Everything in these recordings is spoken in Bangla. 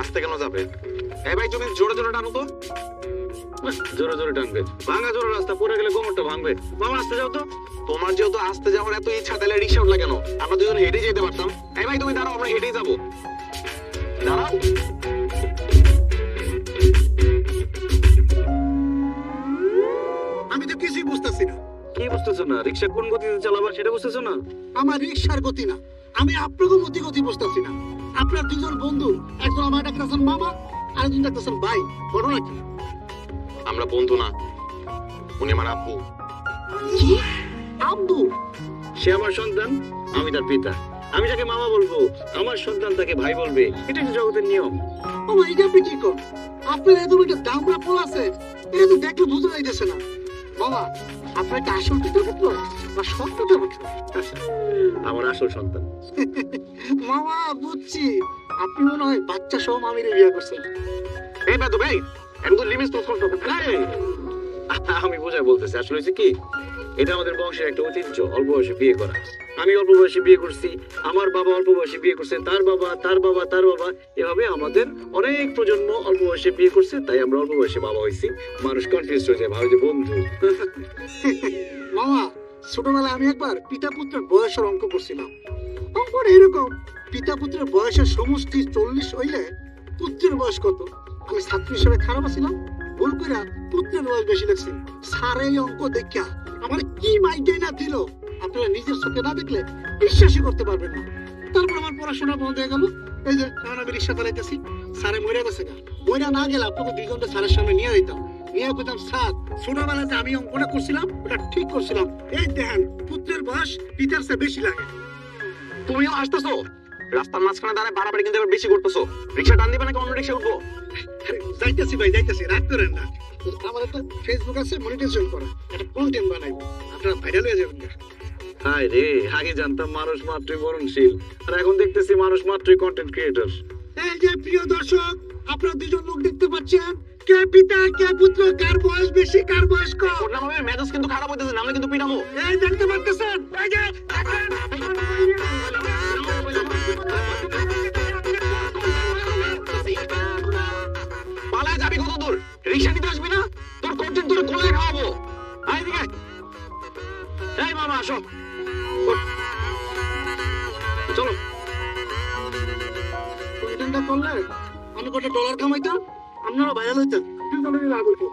আস্তে কেন যাবে? এই ভাই তুমি জোরে জোরে টানো তো। জোরে জোরে টানবে, ভাঙা জোরে রাস্তা, পড়ে গেলে কোমরটা ভাঙবে। বাবা আস্তে যাও তো। তোমার যেহেতু আস্তে যাওয়ার এত ইচ্ছা, তাহলে রিক্সা উঠলা কেন? আমরা দুজন হেঁটে যেতে পারতাম। এই ভাই তুমি দাঁড়াও, আমরা হেঁটেই যাবো। দাঁড়াও। আমি তো কিছুই বুঝতেছি না। কি বুঝতেছো না? রিক্সা কোন গতিতে চালাবা সেটা বুঝতেছো না? আমার রিক্সার গতি না, আমি আপনাকে গতি বুঝতেছি না। আপনার দুজন বন্ধু, একজন আমার ডাকতেছেন মামা, আরেকজন ডাকতেছেন ভাই। ঘটনা কি? আমরা বন্ধু না, উনি আমার আব্বু। কি? আব্বু? সে আমার সন্তান, আমি তার পিতা। আমি তাকে মামা বলবো, আমার সন্তান তাকে ভাই বলবে। এটা হচ্ছে জগতের নিয়ম। মামা এটা আপনি কি করেন? আপনার এত একটা দামড়া পোল আছে, এটা তো দেখলে বুঝতে যাইতেছে না। মামা আপনার একটা আসল পিতা পুত্র বা সৎ পিতা পুত্র? আমার আসল সন্তান। মামা বুঝছি, আপনি মনে হয় বাচ্চা সহ মামিরে বিয়ে করছেন। এই ভাই তো ভাই, একদম লিমিট তো ছোট। আমি বোঝায় বলতেছি, আসলে হচ্ছে কি, এটা আমাদের বংশের একটা ঐতিহ্য, অল্প বয়সে বিয়ে করা। আমি অল্প বয়সে বিয়ে করছি, আমার বাবা অল্প বয়সে বিয়ে করছে, তার বাবা, তার বাবা, তার বাবা, এভাবে আমাদের অনেক প্রজন্ম অল্প বয়সে বিয়ে করছে। তাই আমরা অল্প বয়সে বাবা হয়েছি। মানুষ কনফিউজ হয়ে যায়, ভাবে যে বন্ধু। মামা ছোটবেলায় আমি একবার পিতা পুত্রের বয়সের অঙ্ক করছিলাম। অঙ্কটা এরকম, পিতা পুত্রের বয়সের সমষ্টি 40 হইলে পুত্রের বয়স কত? আমি ছাত্র হিসেবে খারাপ ছিলাম, ভুল করে পুত্রের বয়স বেশি লাগছে। স্যার এই অঙ্ক দেখা আমার কি মাইন্ডে না দিল, আপনারা নিজের চোখে না দেখলে বিশ্বাসই করতে পারবেন না। তারপর আমার পড়াশোনা বন্ধ হয়ে গেল। এই যে এখন আমি রিক্সা চালাইতেছি, স্যারে মরে গেছে গা। মরে না গেলে আপনাকে 2 ঘন্টা স্যারের সামনে নিয়ে দিতাম, নিয়ে বলতাম স্যার ছোটবেলাতে আমি অঙ্কটা করছিলাম, ওটা ঠিক করছিলাম। এই দেখেন পুত্রের বয়স পিতার চেয়ে বেশি লাগে। তুমিও আসতেছো, রাস্তার মাঝখানে দাঁড়ায় বাড়াবাড়ি কিন্তু এবার বেশি করতেছো। রিক্সা টান দিবে নাকি অন্য রিক্সা উঠবো? যাইতেছি ভাই যাইতেছি, রাগ করেন না। আমার একটা ফেসবুক আছে, মনিটাইজেশন করা, একটা কন্টেন্ট বানাইবো, আপনারা ভাইরাল হয়ে যাবেন। হায় রে, আগে জানতাম মানুষ মাত্রই মরণশীল, আর এখন দেখতেছি মানুষ মাত্রই কন্টেন্ট ক্রিয়েটর। এই যে প্রিয় দর্শক, আপনারা দুজন লোক দেখতে পাচ্ছেন, কে পিতা কে পুত্র, কার বয়স বেশি কার বয়স কম। ওর নামে মেজাজ কিন্তু খারাপ হইতেছে, নামলে কিন্তু পিটামো। এই দেখতে পাচ্ছেন, এই যে দেখেন। পালায় যাবি কত দূর? রিক্সা নিতে আসবি না? তোর কন্টেন্ট তোর কোলায় খাওয়াবো। আয় এদিকে। এই মামা আসো, ওঠ। চলো। কন্টেন্টটা করলে আমি কত ডলার কামাইতাম, আপনারা ভাইরাল হইতেন। দুজনে মিলে আগে করবো।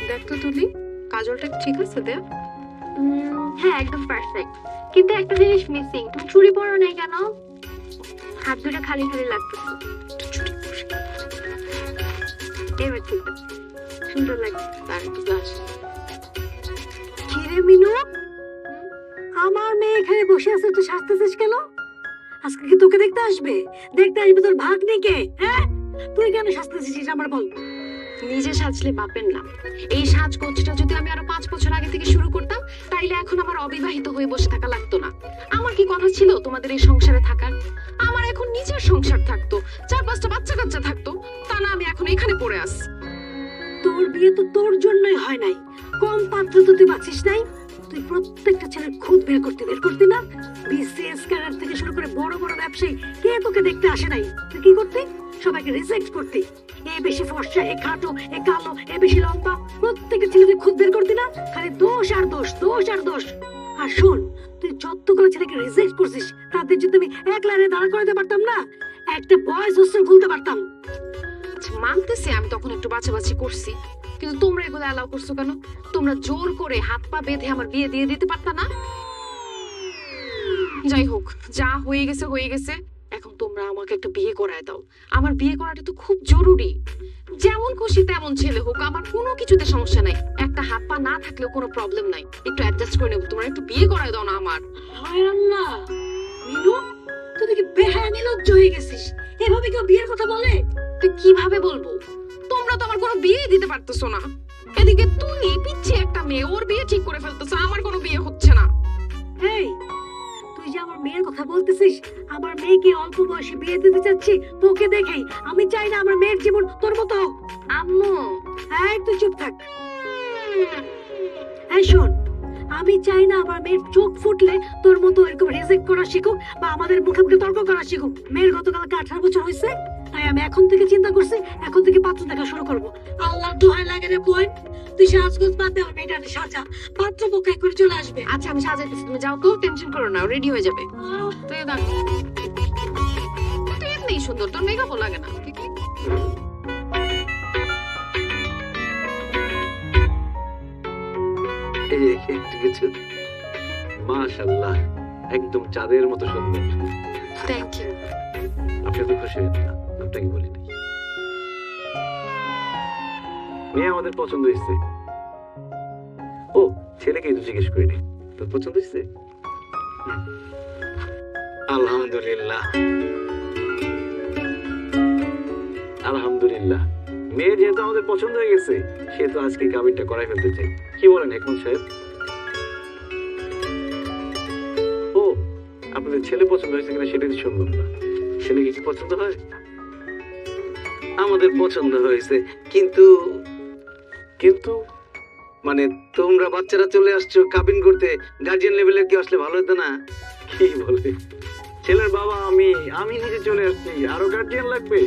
দেখ তো তুলি, কাজলটা ঠিক আছে দেখ? হ্যাঁ একদম পারফেক্ট, কিন্তু একটা জিনিস মিসিং। তুমি চুড়ি পরো নাই কেন? হাত দুটো খালি খালি লাগতেছে। এবার ঠিক আছে, সুন্দর লাগছে। কি রে মিনু, আমার মেয়ে এখানে বসে আছে, তুই সাজতেছিস কেন? আজকে কি তোকে দেখতে আসবে? দেখতে আসবে তোর ভাগ্নিকে। হ্যাঁ, তুই কেন সাজতেছিস আমার বল? নিজে সাজলে বাপের নাম। এই সাজগোজটা যদি আমি আরো 5 বছর আগে থেকে শুরু করতাম, তাইলে এখন আমার অবিবাহিত হয়ে বসে থাকা লাগতো না। আমার কি কথা ছিল তোমাদের এই সংসারে থাকার? আমার এখন নিজের সংসার থাকতো, 4-5টা বাচ্চা কাচ্চা থাকতো। তা না, আমি এখন এখানে পড়ে আছি। তোর বিয়ে তো তোর জন্যই হয় নাই, কম পাত্র তো তুই বাঁচিস নাই। তুই প্রত্যেকটা ছেলের খুদ বের করতি না? বিসিএস ক্যাডার থেকে শুরু করে বড় বড় ব্যবসায়ী কে তোকে দেখতে আসে নাই? তুই কি করতি? সবাইকে রিজেক্ট করতি। এ বেশি ফর্সা, এ খাটো, এ কালো, এ বেশি লম্বা, প্রত্যেকটা ছেলে তুই খুদ বের করতি না? খালি দোষ আর দোষ, দোষ আর দোষ। আর শোন, তুই যতগুলো ছেলেকে রিজেক্ট করছিস, তাদের যদি আমি এক লাইনে দাঁড়া করাতে পারতাম না, একটা বয়েজ হোস্টেল খুলতে পারতাম। আচ্ছা, মানতেছি আমি তখন একটু বাছাবাছি করছি, কিন্তু তোমরা এগুলো অ্যালাউ করছো কেন? তোমরা জোর করে হাত পা বেঁধে আমার বিয়ে দিয়ে দিতে পারতা না? যাই হোক, যা হয়ে গেছে হয়ে গেছে। এখন তোমরা তোমরা আমাকে একটা বিয়ে করায় দাও। আমার বিয়ে করাটা তো খুব জরুরি। যেমন খুশি তেমন ছেলে হোক, আমার কোনো কিছুতে সমস্যা নাই। একটা হাত পা না থাকলেও কোনো প্রবলেম নাই, একটু অ্যাডজাস্ট করে নেবো। তোমরা একটু বিয়ে করায় দাও না আমার। হায় আল্লাহ, মিনু তুই কি বেহায়া নির্লজ্জ হয়ে গেছিস? এভাবে কেউ বিয়ের কথা বলে? তো কিভাবে বলবো? তোমরা তো আমার কোনো বিয়ে দিতে পারতেছো না। এদিকে তুই পিচ্ছি একটা মেয়ে, ওর বিয়ে ঠিক করে ফেলতেছো, আমার কোনো বিয়ে হচ্ছে না। এই তুই যে আমার মেয়ের কথা বলতেছিস, আমার মেয়েকে অল্প বয়সে বিয়ে দিতে চাচ্ছি তোকে দেখেই। আমি চাই না আমার মেয়ের জীবন তোর মতো হোক। আম্মু, এই তুই চুপ থাক। এই শোন, আমি চাই না আমার মেয়ের চোখ ফুটলে তোর মতো এরকম রিজেক্ট করা শিখুক বা আমাদের মুখে মুখে তর্ক করা শিখুক। মেয়ের গতকালকে 18 বছর হয়েছে, তাই আমি এখন থেকে চিন্তা করছি, এখন থেকে পাত্র দেখা শুরু করবো। আল্লাহ দোহাই লাগে রে বোন, তুই সাজগোজ বাদ দে, আমার মেয়েটাকে সাজা, পাত্র পক্ষ করে চলে আসবে। আচ্ছা আমি সাজাইতেছি, তুমি যাও তো, টেনশন করো না, রেডি হয়ে যাবে। তুই দেখ, তুই এমনিই সুন্দর, তোর মেকআপও লাগে না। মাশাআল্লাহ, একদম চাঁদের মতো সুন্দর। Thank you. আপনি তো খুশি হয়েছেন না? আপনাকে বলি নাই, মেয়ে আমাদের পছন্দ হয়েছে। ও ছেলেকে তো জিজ্ঞেস করিনি, তোর পছন্দ হয়েছে? আলহামদুলিল্লাহ, আলহামদুলিল্লাহ। মেয়ে যেহেতু আমাদের পছন্দ হয়ে গেছে, সেহেতু আজকে কাবিনটা করাই ফেলতে চাই। কি বলেন হেকমত সাহেব? ও আপনাদের ছেলে পছন্দ হয়েছে কিনা সেটা তো শুনলাম না। ছেলে কি পছন্দ হয়? আমাদের পছন্দ হয়েছে, কিন্তু কিন্তু মানে তোমরা বাচ্চারা চলে আসছো কাবিন করতে, গার্জিয়ান লেভেলের কি আসলে ভালো হতো না? কি বলে ছেলের বাবা? আমি নিজে চলে আসছি, আরো গার্জিয়ান লাগবে?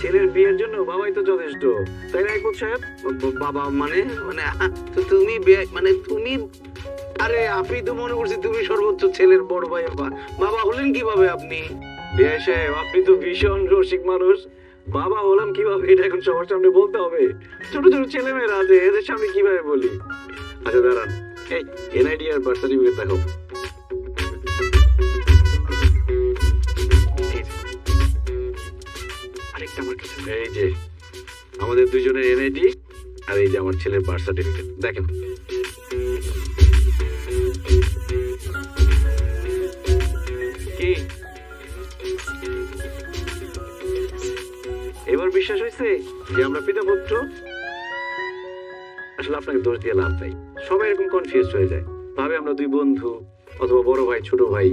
ছেলের বিয়ের জন্য বাবাই তো যথেষ্ট, তাই না হেকমত সাহেব? বাবা মানে মানে তো তুমি মানে তুমি, আরে আপনি তো মনে করছি তুমি সর্বোচ্চ ছেলের বড় ভাই। বাবা হলেন কিভাবে আপনি? বিয়ে সাহেব, আপনি তো ভীষণ রসিক মানুষ। বাবা হলাম কিভাবে এটা এখন সবার সামনে বলতে হবে? ছোট ছোট ছেলে মেয়েরা আছে, এদের সামনে কিভাবে বলি? আচ্ছা দাঁড়ান, এই এনআইডি আর বার্থ সার্টিফিকেট দেখো। আরেকটা আমার কাছে, এই যে আমাদের দুইজনের এনআইডি আর এই যে আমার ছেলের বার্থ সার্টিফিকেট দেখেন। কি এবার বিশ্বাস হয়েছে যে আমরা পিতা পুত্র? আসলে আপনাকে দোষ দিয়ে লাভ নাই, সবাই এরকম কনফিউজ হয়ে যায়, ভাবে আমরা দুই বন্ধু অথবা বড় ভাই ছোট ভাই।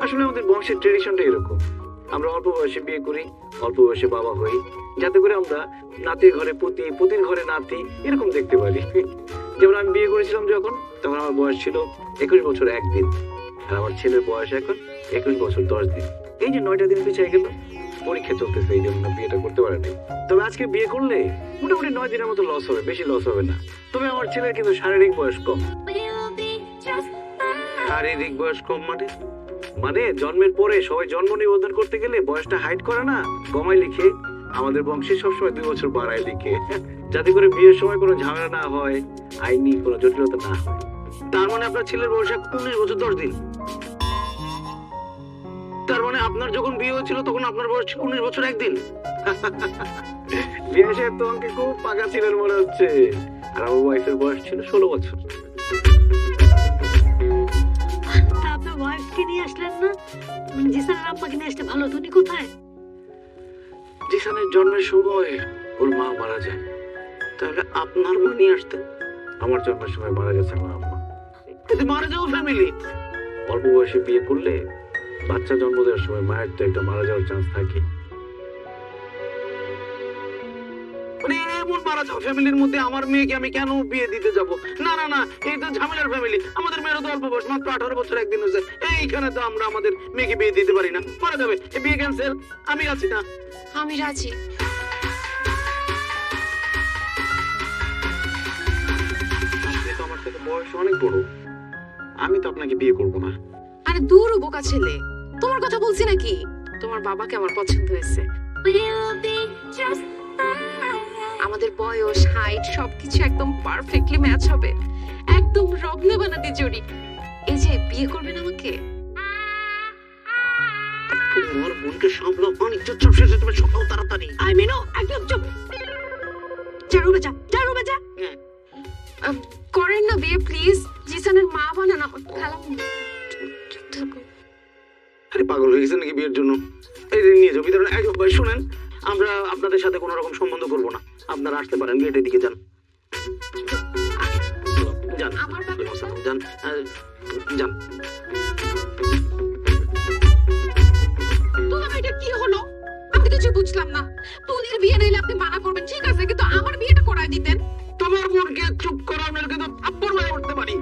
আসলে আমাদের বংশের ট্রেডিশনটা এরকম, আমরা অল্প বয়সে বিয়ে করি, অল্প বয়সে বাবা হই, যাতে করে আমরা নাতির ঘরে পুতি, পুতির ঘরে নাতি এরকম দেখতে পারি। যেমন আমি বিয়ে করেছিলাম যখন, তখন আমার বয়স ছিল 21 বছর 1 দিন, আর আমার ছেলের বয়স এখন 21 বছর 10 দিন। এই যে 9টা দিন পিছিয়ে গেল। পরীক্ষা চলতেছে, এই জন্য বিয়েটা করতে পারে নাই। তবে আজকে বিয়ে করলে মোটামুটি 9 দিনের মতো লস হবে, বেশি লস হবে না। তবে আমার ছেলের কিন্তু শারীরিক বয়স কম। শারীরিক বয়স কম মানে জন্মের পরে সবাই জন্ম নিবন্ধন করতে গেলে বয়সটা হাইড করে না, কমাই লিখে। আমাদের বংশে সবসময় 2 বছর বাড়ায় লিখে, যাতে করে বিয়ের সময় কোনো ঝামেলা না হয়, আইনি কোনো জটিলতা না হয়। তার মানে আপনার ছেলের বয়স 19 বছর 10 দিন। তার মানে আপনার যখন বিয়ে হয়েছিল তখন আপনার বয়স 19 বছর 1 দিন। বিয়ে সাহেব তো আমাকে খুব পাকা ছিলেন মনে হচ্ছে। আর আমার ওয়াইফের বয়স ছিল 16 বছর। তা আপনার ওয়াইফকে নিয়ে আসলেন না? জিসানের আম্মাকে নিয়ে আসতে ভালো হতো। উনি কোথায়? জিসানের জন্মের সময় ওর মা মারা যায়, তাহলে আপনার মা নিয়ে আসতেন। আমার জন্মের সময় মারা গেছে আমার আম্মা। এতে মারা যাওয়া ফ্যামিলি। অল্প বয়সে বিয়ে করলে বাচ্চা জন্ম দেওয়ার সময় মায়ের তো একটা মারা যাওয়ার চান্স থাকে। মানে এমন মারা যাওয়া ফ্যামিলির মধ্যে আমার মেয়েকে আমি কেন বিয়ে দিতে যাব? না না না, এই তো ঝামেলার ফ্যামিলি। আমাদের মেয়ের তো অল্প বয়স, মাত্র 18 বছর 1 দিন হয়েছে। এইখানে তো আমরা আমাদের মেয়েকে বিয়ে দিতে পারি না, মারা যাবে। এই বিয়ে ক্যান্সেল। আমি আছি না? আমি রাজি। আপনি তো আমার থেকে বয়স অনেক বড়, আমি তো আপনাকে বিয়ে করব না। আরে দূর বোকা ছেলে, তোমার কথা বলছি নাকি? তোমার বাবাকে আমার পছন্দ হয়েছে। আমাদের বয়স, হাইট সবকিছু একদম পারফেক্টলি ম্যাচ হবে, একদম রগ্নে বানাতে জড়ি। এই যে বিয়ে করবেন আমাকে? তোমার বোনকে সামলাও, পানি চুপচাপ শেষে তুমি সকাল তাড়াতাড়ি। আই মিনো একদম চুপ। যা রুমে যা, যা রুমে যা। করেন না বিয়ে প্লিজ, জিসানের মা বানান আমার খালা। চুপ থাকো। আরে পাগল হয়ে গেছেন নাকি বিয়ের জন্য? এই যে নিয়ে যাও ভিতরে। ভাই শুনেন, আমরা আপনাদের সাথে কোনো রকম সম্বন্ধ করবো না, আপনারা আসতে পারেন, গেটের দিকে যান। যান আমার ব্যাপারটা? যান যান। তোমার এটা কি হলো? আমি কিছু বুঝলাম না। তুলির বিয়ে নাইলে আপনি মানা করবেন ঠিক আছে, কিন্তু আমার বিয়েটা করায় দিতেন। তোমার বোনকে চুপ করানোর কিন্তু থাপ্পড় মেরে উঠতে পারি।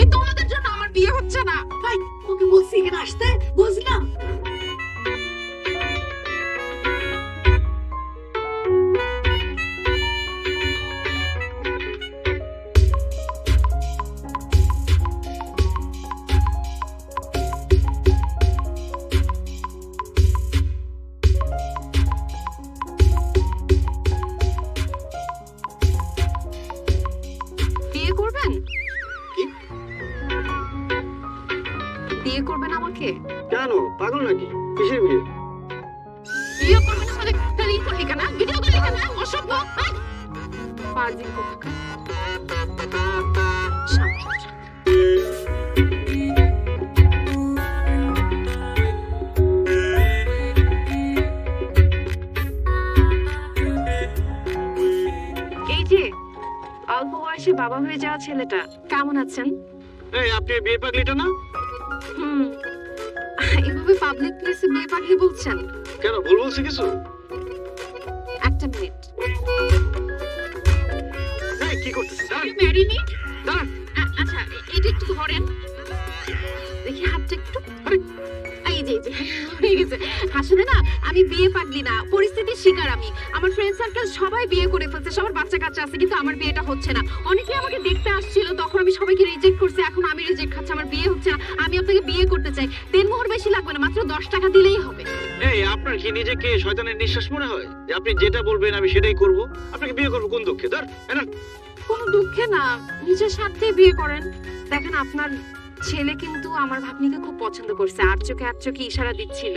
এই তোমাদের জন্য আমার বিয়ে হচ্ছে না। ভাই ওকে বলছি এখানে আসতে, বুঝলাম। বিয়ে করবেন? কি? বিয়ে করবেন আমাকে? কেন, পাগল নাকি? কিসের বিয়ে? বিয়ে করবেন সাথে খালি করলি কেন? ভিডিও করলি কেন? অসভ্য। পাজি কোথাকার। এই যে অল্প বয়সে বাবা হয়ে যাওয়া ছেলেটা, কেমন আছেন? এই আপনি বিয়ে পাগলিটা না? হুম, এভাবে পাবলিক প্লেসে বিয়ে পাঠিয়ে বলছেন? কেন, ভুল বলছি কিছু? একটা মিনিট। এই কি করতেছিস? Marry me? দাঁড়ান। আচ্ছা এটা একটু ধরেন দেখি, হাতটা একটু। এই যে হয়ে গেছে। আসলে না আমি বিয়ে পাগলি না, পরিস্থিতির শিকার আমি। আমার ফ্রেন্ড সার্কেল সবাই বিয়ে করে ফেলছে, সবার বাচ্চা কাচ্চা আছে, কিন্তু আমার বিয়েটা হচ্ছে না। অনেকে আমাকে দেখতে আসছিল, তখন আমি সবাইকে রিজেক্ট করছি, এখন আমি রিজেক্ট খাচ্ছি, আমার বিয়ে হচ্ছে না। আমি আপনাকে বিয়ে করতে চাই, দেনমোহর বেশি লাগবে না, মাত্র 10 টাকা দিলেই হবে। এই আপনার কি নিজেকে শয়তানের নিঃশ্বাস মনে হয় যে আপনি যেটা বলবেন আমি সেটাই করব? আপনাকে বিয়ে করবো কোন দুঃখে? ধর এনান। কোনো দুঃখে না, নিজের স্বার্থেই বিয়ে করেন। দেখেন আপনার ছেলে কিন্তু আমার ভাগ্নিকে খুব পছন্দ করছে, আর চোখে ইশারা দিচ্ছিল।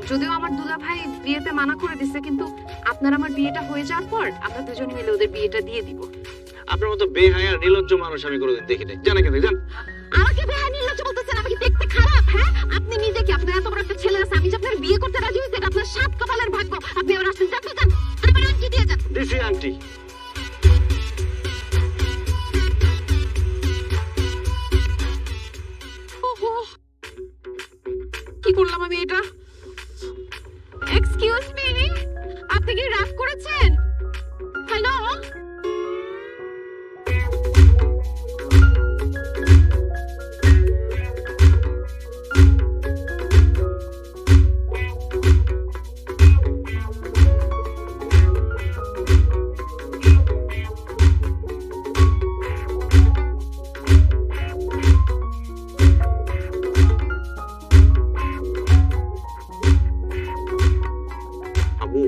যদিও আমার দুলা ভাই বিয়েতে মানা করে দিচ্ছে, কিন্তু আপনার আমার বিয়েটা হয়ে যাওয়ার পর আমরা দুজন মিলে ওদের বিয়েটা দিয়ে দিব। আপনার মতো বেহায়া নির্লজ্জ মানুষ আমি কোনোদিন দেখি নাই। জানা কেন জান? আমাকে বেহায়া নির্লজ্জ বলতেছেন? আমি কি দেখতে খারাপ? হ্যাঁ, আপনি নিজে কি, আপনার এত বড় একটা ছেলে আছে, আমি যে আপনার বিয়ে করতে রাজি হয়েছি, এটা আপনার সাত কপালের ভাগ্য। আপনি এবার আসছেন, যান যান, আমার আন্টি দিয়ে যান। দিছি আন্টি। ওহো, কি করলাম আমি এটা? এক্সকিউজ মি, আপনি কি রাগ করেছেন? হ্যালো, আবু,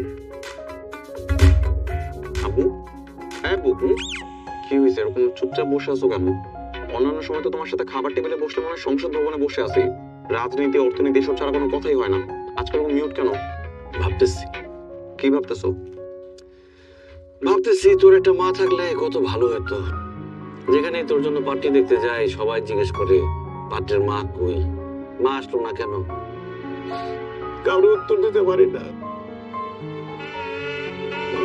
আবু, হ্যাঁ বুবু, কি হয়েছে? এরকম চুপচাপ বসে আছো কেন? অন্যান্য সময় তো তোমার সাথে খাবার টেবিলে বসলে মনে হয় সংসদ ভবনে বসে আছি। রাজনীতি, অর্থনীতি এসব ছাড়া কোনো কথাই হয় না। আজকাল মিউট কেন? ভাবতেছি। কি ভাবতেছো? ভাবতেছি তোর একটা মা থাকলে কত ভালো হতো। যেখানে তোর জন্য পার্টি দেখতে যাই, সবাই জিজ্ঞেস করে পাত্রের মা কই, মা আসলো না কেন? কারো উত্তর দিতে পারি না।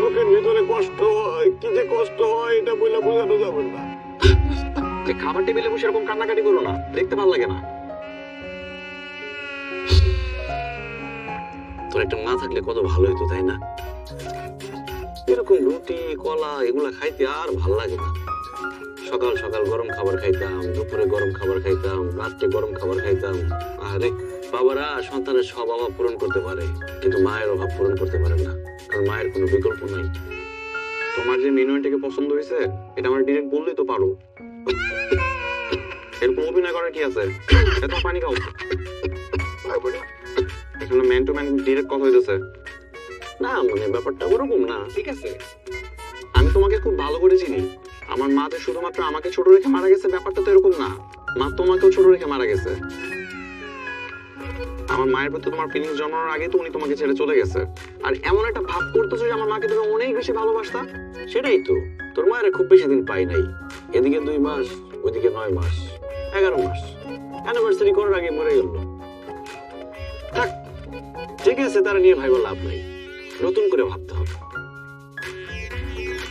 মুখের ভিতরে কষ্ট হয়, কি যে কষ্ট হয় এটা বলে বোঝানো যাবে না। যে খাবার টেবিলে বসে এরকম কান্নাকাটি করো না, দেখতে ভালো লাগে না। তোর একটা মা থাকলে কত ভালো হতো, তাই না? এরকম রুটি কলা এগুলা খাইতে আর ভাল লাগে না। সকাল সকাল গরম খাবার খাইতাম, দুপুরে গরম খাবার খাইতাম, রাত্রে গরম খাবার খাইতাম। আরে বাবারা সন্তানের সব অভাব পূরণ করতে পারে, কিন্তু মায়ের অভাব পূরণ করতে পারে না, কারণ মায়ের কোনো বিকল্প নাই। তোমার যে মেনুটাকে পছন্দ হয়েছে এটা আমার ডিরেক্ট বললেই তো পারো। এরকম অভিনয় করার কি আছে? এত পানি খাও। এখানে ম্যান টু ম্যান ডিরেক্ট কথা হইতেছে না, মানে ব্যাপারটা ওরকম না। ঠিক আছে, আমি তোমাকে খুব ভালো করে চিনি। আমার মা যে শুধুমাত্র আমাকে ছোট রেখে মারা গেছে ব্যাপারটা তো এরকম না, মা তোমাকেও ছোট রেখে মারা গেছে। আমার মায়ের প্রতি তোমার ফিলিংস জন্মানোর আগে তো উনি তোমাকে ছেড়ে চলে গেছে, আর এমন একটা ভাব করতেছো যে আমার মাকে তুমি অনেক বেশি ভালোবাসতা। সেটাই তো, তোর মায়ের খুব বেশি দিন পাই নাই, এদিকে 2 মাস ওইদিকে 9 মাস 11 মাস, অ্যানিভার্সারি করার আগে মরে গেল। থাক, ঠিক আছে, তারা নিয়ে ভাইবা লাভ নাই, নতুন করে ভাবতে হবে।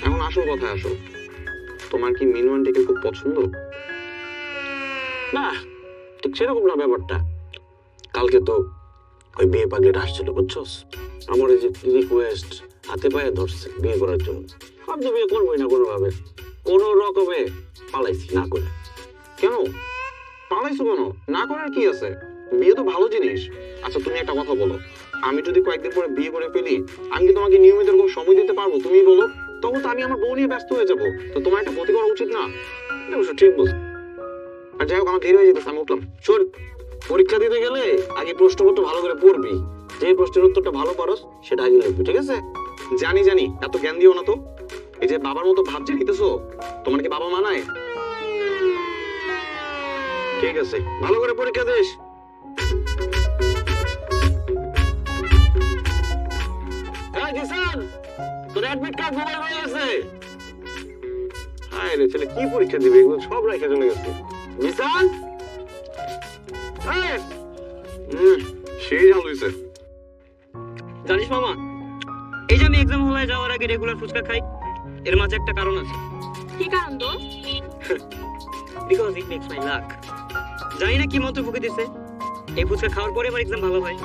এখন আসল কথায় আসো, তোমার কি মিনু আন্টিকে খুব পছন্দ? না, ঠিক সেরকম না ব্যাপারটা। কালকে তো ওই বিয়ে পাগলিটা আসছিল বুঝছস, আমার এই যে রিকোয়েস্ট হাতে পায়ে ধরছে বিয়ে করার জন্য। আমি তো বিয়ে করবোই না কোনোভাবে, কোনো রকমে পালাইছি না করে। কেন পালাইছো কেন? না করার কি আছে? বিয়ে তো ভালো জিনিস। আচ্ছা তুমি একটা কথা বলো, আমি যদি কয়েকদিন পরে বিয়ে করে ফেলি, আমি কি তোমাকে নিয়মিত এরকম সময় দিতে পারবো? তুমি বলো। তখন তো আমি আমার বউ নিয়ে ব্যস্ত হয়ে যাবো, তো তোমার একটা ক্ষতি করা উচিত না? অবশ্য ঠিক বলছ। আর যাই হোক, আমার দেরি হয়ে যেতেছে, আমি উঠলাম। শোন, পরীক্ষা দিতে গেলে আগে প্রশ্নপত্র ভালো করে পড়বি, যে প্রশ্নের উত্তরটা ভালো পারস সেটা আগে লিখবি, ঠিক আছে? জানি জানি, এত জ্ঞান দিও না তো। এই যে বাবার মতো ভাব যে নিতেছো, তোমার কি বাবা মানায়? ঠিক আছে, ভালো করে পরীক্ষা দিস। এই জিসান, তোর অ্যাডমিট কার্ড মোবাইল হয়ে গেছে। হায় রে ছেলে, কি পরীক্ষা দিবে? এগুলো সব রেখে চলে গেছে। জিসান, এই, সেই জাল হয়েছে। জানিস মামা, এই যে আমি এক্সাম হলে যাওয়ার আগে রেগুলার ফুচকা খাই, এর মাঝে একটা কারণ আছে। কি কারণ দোষ? Because it makes my luck. জানি না কি মন্ত্র ফুকে দিছে, এই ফুচকা খাওয়ার পরে আমার এক্সাম ভালো হয়।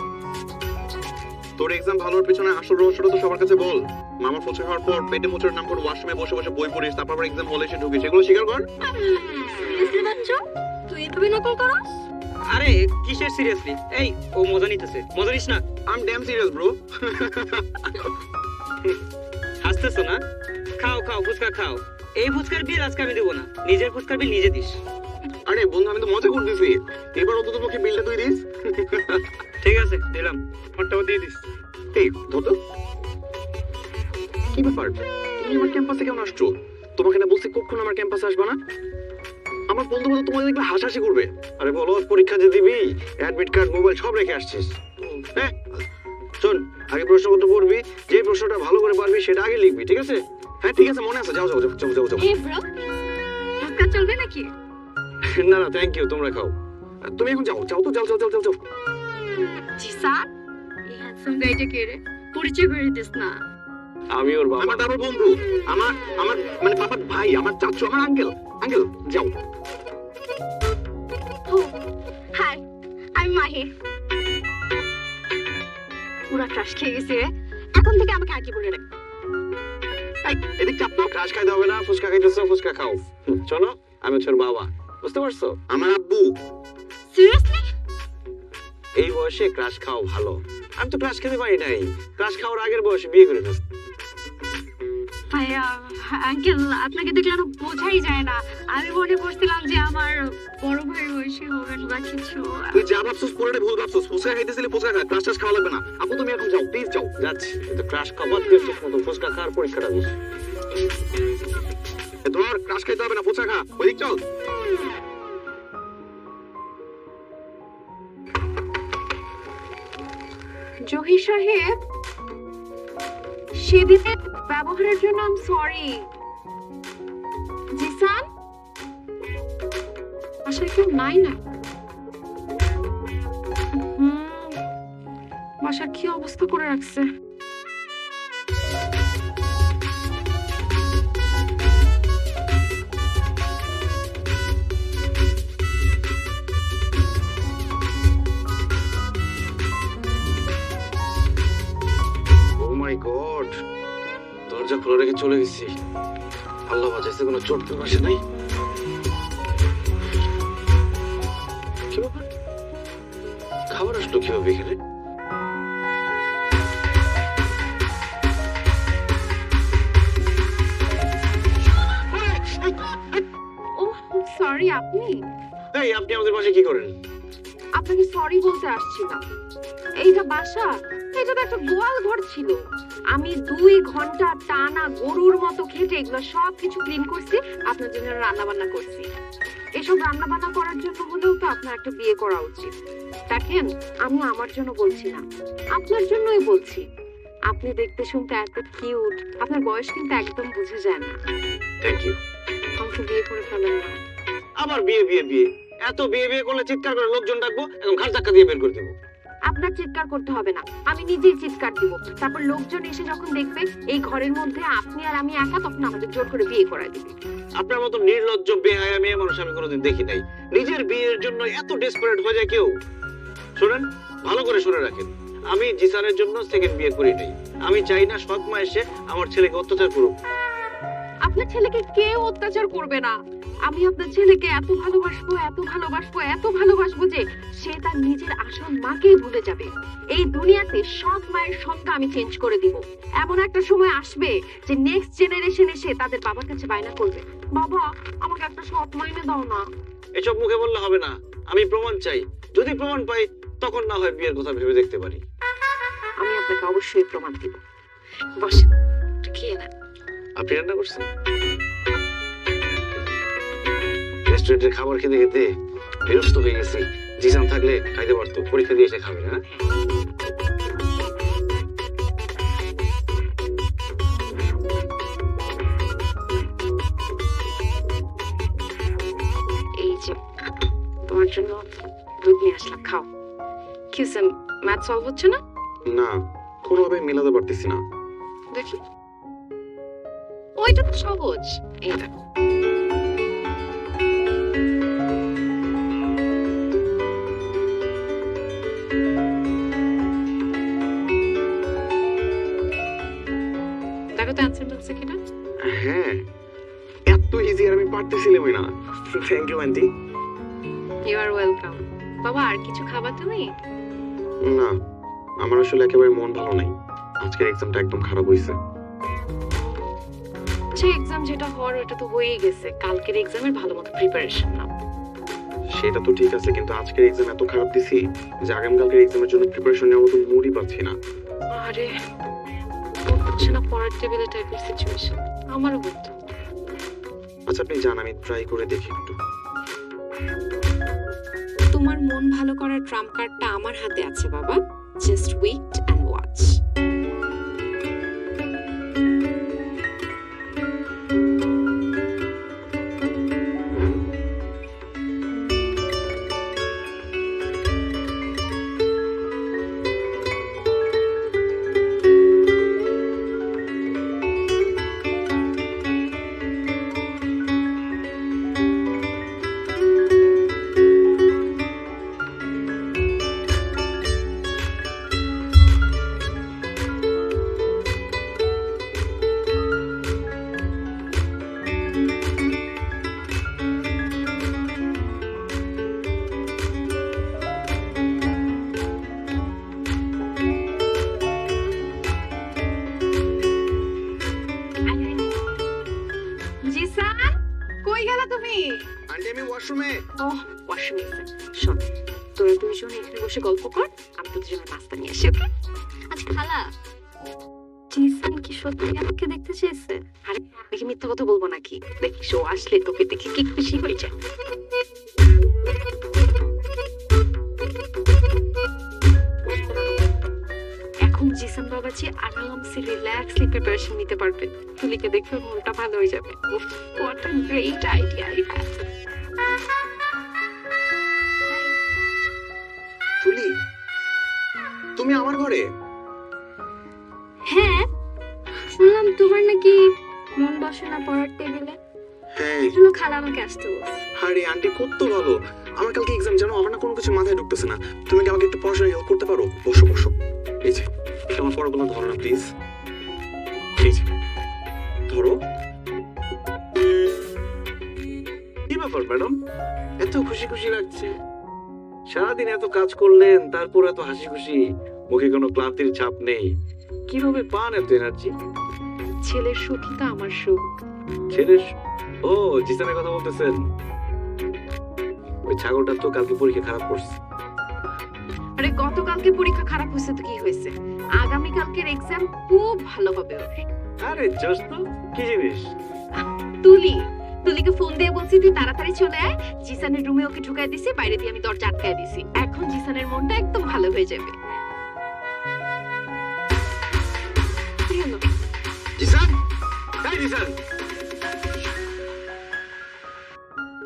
তোর এক্সাম ভালোর পেছনে আসল রহস্যটা তো সবার কাছে বল। মামা ফুচকা খাওয়ার পর পেটে মোচড় নাম করে ওয়াশরুমে বসে বসে বই পড়িস, তারপর এক্সাম হলে এসে ঢুকিস, সেগুলো স্বীকার কর। সিরিয়াসলি বাচ্চা, তুই এভাবে নকল করস? আরে কিসের সিরিয়াসলি? এই ও মজা নিতেছে, মজা নিস না। I am damn serious bro. হাসতেছো না? খাও খাও, ফুচকা খাও। এই ফুচকার বিল আজকে আমি দেবো না, নিজের ফুচকার বিল নিজে দিস। আরে বন্ধু, আমি তো মজা করতেছি, এবার অন্তত পক্ষে বিলটা তুই দিস। ঠিক আছে, দিলাম, আমারটাও দিয়ে দিস। এই ধর তো, কি ব্যাপার? তুমি আমার ক্যাম্পাসে কেমন আসছো? তোমাকে না বলছি কখনো আমার ক্যাম্পাসে আসবে না? আমার বন্ধু বান্ধব তোমাদের দেখলে হাসাহাসি করবে। আরে বলো, পরীক্ষা যে দিবি, অ্যাডমিট কার্ড মোবাইল সব রেখে আসছিস। হ্যাঁ, শোন, আগে প্রশ্নপত্র পড়বি, যে প্রশ্নটা ভালো করে পারবি সেটা আগে লিখবি, ঠিক আছে? হ্যাঁ ঠিক আছে, মনে আছে। যাও যাও যাও যাও যাও যাও। হে ব্রো, ফুচকা চলবে নাকি? না না, থ্যাংক ইউ, তোমরা খাও। তুমি এখন যাও, যাও তো, যাও যাও যাও যাও যাও। জিসান, এই হ্যান্ডসাম গাইটা কে রে? পরিচয় করে দিস না। আমি ওর বাবা। আমার বাবার বন্ধু, আমার আমার মানে বাবার ভাই, আমার চাচু, আমার আঙ্কেল। আঙ্কেল যাও। ও হাই, আমি মাহি। পুরা ক্রাশ খেয়ে গেছি রে, এখন থেকে আমাকে আগে বলে রাখ। এই, এদিক চাপ তো। ক্রাশ খাইতে হবে না, ফুচকা খাইতেছো, ফুচকা খাও। চলো, আমি হচ্ছে ওর বাবা, বুঝতে পারছো? আমার আব্বু। সিরিয়াসলি? এই বয়সে ক্রাশ খাও ভালো। আমি তো ক্রাশ খেতে পারি নাই, ক্রাশ খাওয়ার আগের বয়সে বিয়ে করে ফেলছি। ভাইয়া আঙ্কেল, আপনাকে দেখলে আরো বোঝাই যায় না। আমি মনে করছিলাম যে আমার বড় ভাই বয়সী হবেন বা কিছু। তুই যা ভাবছিস পুরোটাই ভুল ভাবছিস। ফুচকা খাইতেছিলি, ফুচকা খা, ক্লাস টাস খাওয়া লাগবে না। আপু তুমি এখন যাও, প্লিজ যাও। যাচ্ছি, কিন্তু ক্রাশ খাবার দিয়ে ঠিক মতো ফুচকা খাওয়ার পরীক্ষাটা দিস। তোমার ক্লাস খাইতে হবে না, ফুচকা খা, ওইদিক চল। জহির সাহেব, সেদিনের ব্যবহারের জন্য আই এম সরি। জিসান, বাসায় কেউ নাই না? বাসার কি অবস্থা করে রাখছে? ও মাই গড, দরজা খোলা রেখে চলে গেছি। আল্লাহ বাঁচাইছে, কোনো চোট তো আসে নাই। কি ব্যাপার, খাবার আসলো কিভাবে এখানে? ও সরি, আপনি? এই, আপনি আমাদের বাসায় কি করেন? আপনাকে সরি বলতে আসছিলাম। এইটা বাসা এটা তো একটা গোয়াল ঘর ছিল। আমি 2 ঘন্টা টানা গরুর মতো খেটে এগুলো সব কিছু ক্লিন করছি, আপনার জন্য রান্না বান্না করছি। এসব রান্না বান্না করার জন্য হলেও তো আপনার একটা বিয়ে করা উচিত। দেখেন, আমি আমার জন্য বলছি না, আপনার জন্যই বলছি। আপনি দেখতে শুনতে এত কিউট, আপনার বয়স কিন্তু একদম বুঝে যায় না। Thank you. আমাকে বিয়ে করে ফেলেন না। আবার বিয়ে বিয়ে বিয়ে, এত বিয়ে বিয়ে করলে চিৎকার করে লোকজন ডাকবো, এখন ঘাট ধাক্কা দিয়ে বের করে দেবো। আপনার চিৎকার করতে হবে না, আমি নিজেই চিৎকার দিব। তারপর লোকজন এসে যখন দেখবে এই ঘরের মধ্যে আপনি আর আমি একা, তখন আমাদের জোর করে বিয়ে করায় দিবে। আপনার মতো নির্লজ্জ বেহায়া মেয়ে মানুষ আমি কোনোদিন দেখি নাই। নিজের বিয়ের জন্য এত ডেসপারেট হয়ে যায় কেউ। শোনেন, ভালো করে শুনে রাখেন, আমি জিসানের জন্য সেকেন্ড বিয়ে করি নাই। আমি চাই না সৎ মা এসে আমার ছেলেকে অত্যাচার করুক। আপনার ছেলেকে কেউ অত্যাচার করবে না। আমি আপনার ছেলেকে এত ভালোবাসবো, এত ভালোবাসবো, এত ভালোবাসবো যে সে তার নিজের আসল মাকেই ভুলে যাবে। এই দুনিয়াতে সৎ মায়ের সংখ্যা আমি চেঞ্জ করে দিব। এমন একটা সময় আসবে যে নেক্সট জেনারেশন এসে তাদের বাবার কাছে বায়না করবে, বাবা আমাকে একটা সৎ মা এনে দাও না। এসব মুখে বললে হবে না, আমি প্রমাণ চাই। যদি প্রমাণ পাই তখন না হয় বিয়ের কথা ভেবে দেখতে পারি। আমি আপনাকে অবশ্যই প্রমাণ দিব। বসেন, একটু খেয়ে নেন। আপনি রান্না করছেন? রেস্টুরেন্টের খাবার খেতে খেতে বিরক্ত হয়ে গেছি। জিসান থাকলে খাইতে পারতো, পরীক্ষা দিয়ে এসে খাবে না। এই যে তোমার জন্য দুধ নিয়ে আসলাম, খাও। কি ম্যাথ সলভ হচ্ছে না? না, কোনোভাবে মেলাতে পারতেছি না। দেখি, ওইটা তো সহজ। এই দেখো, দেখো তো অ্যান্সার বলছে কিনা। হ্যাঁ, এত ইজি আর আমি পারতেছিলামই না। Thank you aunty. You are welcome. বাবা, আর কিছু খাবা তুমি? না, আমার আসলে একেবারে মন ভালো নাই। আজকের এক্সামটা একদম খারাপ হয়েছে। যে এক্সাম যেটা হওয়ার ওটা তো হয়েই গেছে। কালকের এক্সামের ভালো মতো প্রিপারেশন নাও। সেটা তো ঠিক আছে, কিন্তু আজকের এক্সাম এত খারাপ দিছি যে আগামীকালকের এক্সামের জন্য প্রিপারেশন নেওয়ার মতো মুডই পাচ্ছি না। আরে হচ্ছে না পড়ার টেবিলে টাইপের সিচুয়েশন, আমারও হতো। আচ্ছা আপনি জান, আমি ট্রাই করে দেখি একটু। তোমার মন ভালো করার ট্রাম্প কার্ডটা আমার হাতে আছে বাবা। Just wait and watch. Zishan, কই গেলা তুমি? আন্টি আমি ওয়াশরুমে। ওহ, ওয়াশরুমে গেছে। শোন, তোরা দুইজন এখানে বসে গল্প কর, আমি তোদের জন্য নাস্তা নিয়ে আসি। ওকে? আচ্ছা খালা, জিসান কি সত্যি আমাকে দেখতে চেয়েছে? আরে দেখি মিথ্যা কথা বলবো নাকি? দেখিস ও আসলে তোকে দেখে কি খুশি হয়ে যায়। এখন জিসান বাবাজি আরামসে রিল্যাক্সলি প্রিপারেশন নিতে পারবে। তুলিকে দেখে ওর মনটা ভালো হয়ে যাবে। What a great idea I have. তুলি, তুমি আমার ঘরে? হ্যাঁ, শুনলাম তোমার নাকি মন বসে না পড়ার টেবিলে। হ্যাঁ। এই জন্য খালা আমাকে আসতে বলছে। আরে আন্টি কত ভালো। আমার কালকে এক্সাম, জানো আমার না কোনো কিছু মাথায় ঢুকতেছে না। তুমি কি আমাকে একটু পড়াশোনায় হেল্প করতে পারো? বসো বসো। এই যে এটা আমার পড়াগুলো ধরো না প্লিজ। এই যে ধরো। কি ব্যাপার ম্যাডাম, এত খুশি খুশি লাগছে? সারাদিন এত কাজ করলেন, তারপর এত হাসি খুশি, মুখে কোনো ক্লান্তির ছাপ নেই। কিভাবে পান এত এনার্জি? ছেলের সুখই তো আমার সুখ। ছেলের ও জিসানের কথা বলতেছেন? ওই ছাগলটা তো কালকে পরীক্ষা খারাপ করছে। আরে গতকালকে পরীক্ষা খারাপ হয়েছে তো কি হয়েছে? আগামীকালকের এক্সাম খুব ভালো হবে ওর। আরে জোস তো, কি জিনিস? তুলিকে ফোন দিয়ে বলছি তুই তাড়াতাড়ি চলে আয়, জিসানের রুমে ওকে ঢুকাই দিছি, বাইরে দিয়ে আমি দরজা আটকায় দিছি। এখন জিসানের মনটা একদম ভালো হয়ে যাবে। কি হলো? জিসান, এই জিসান,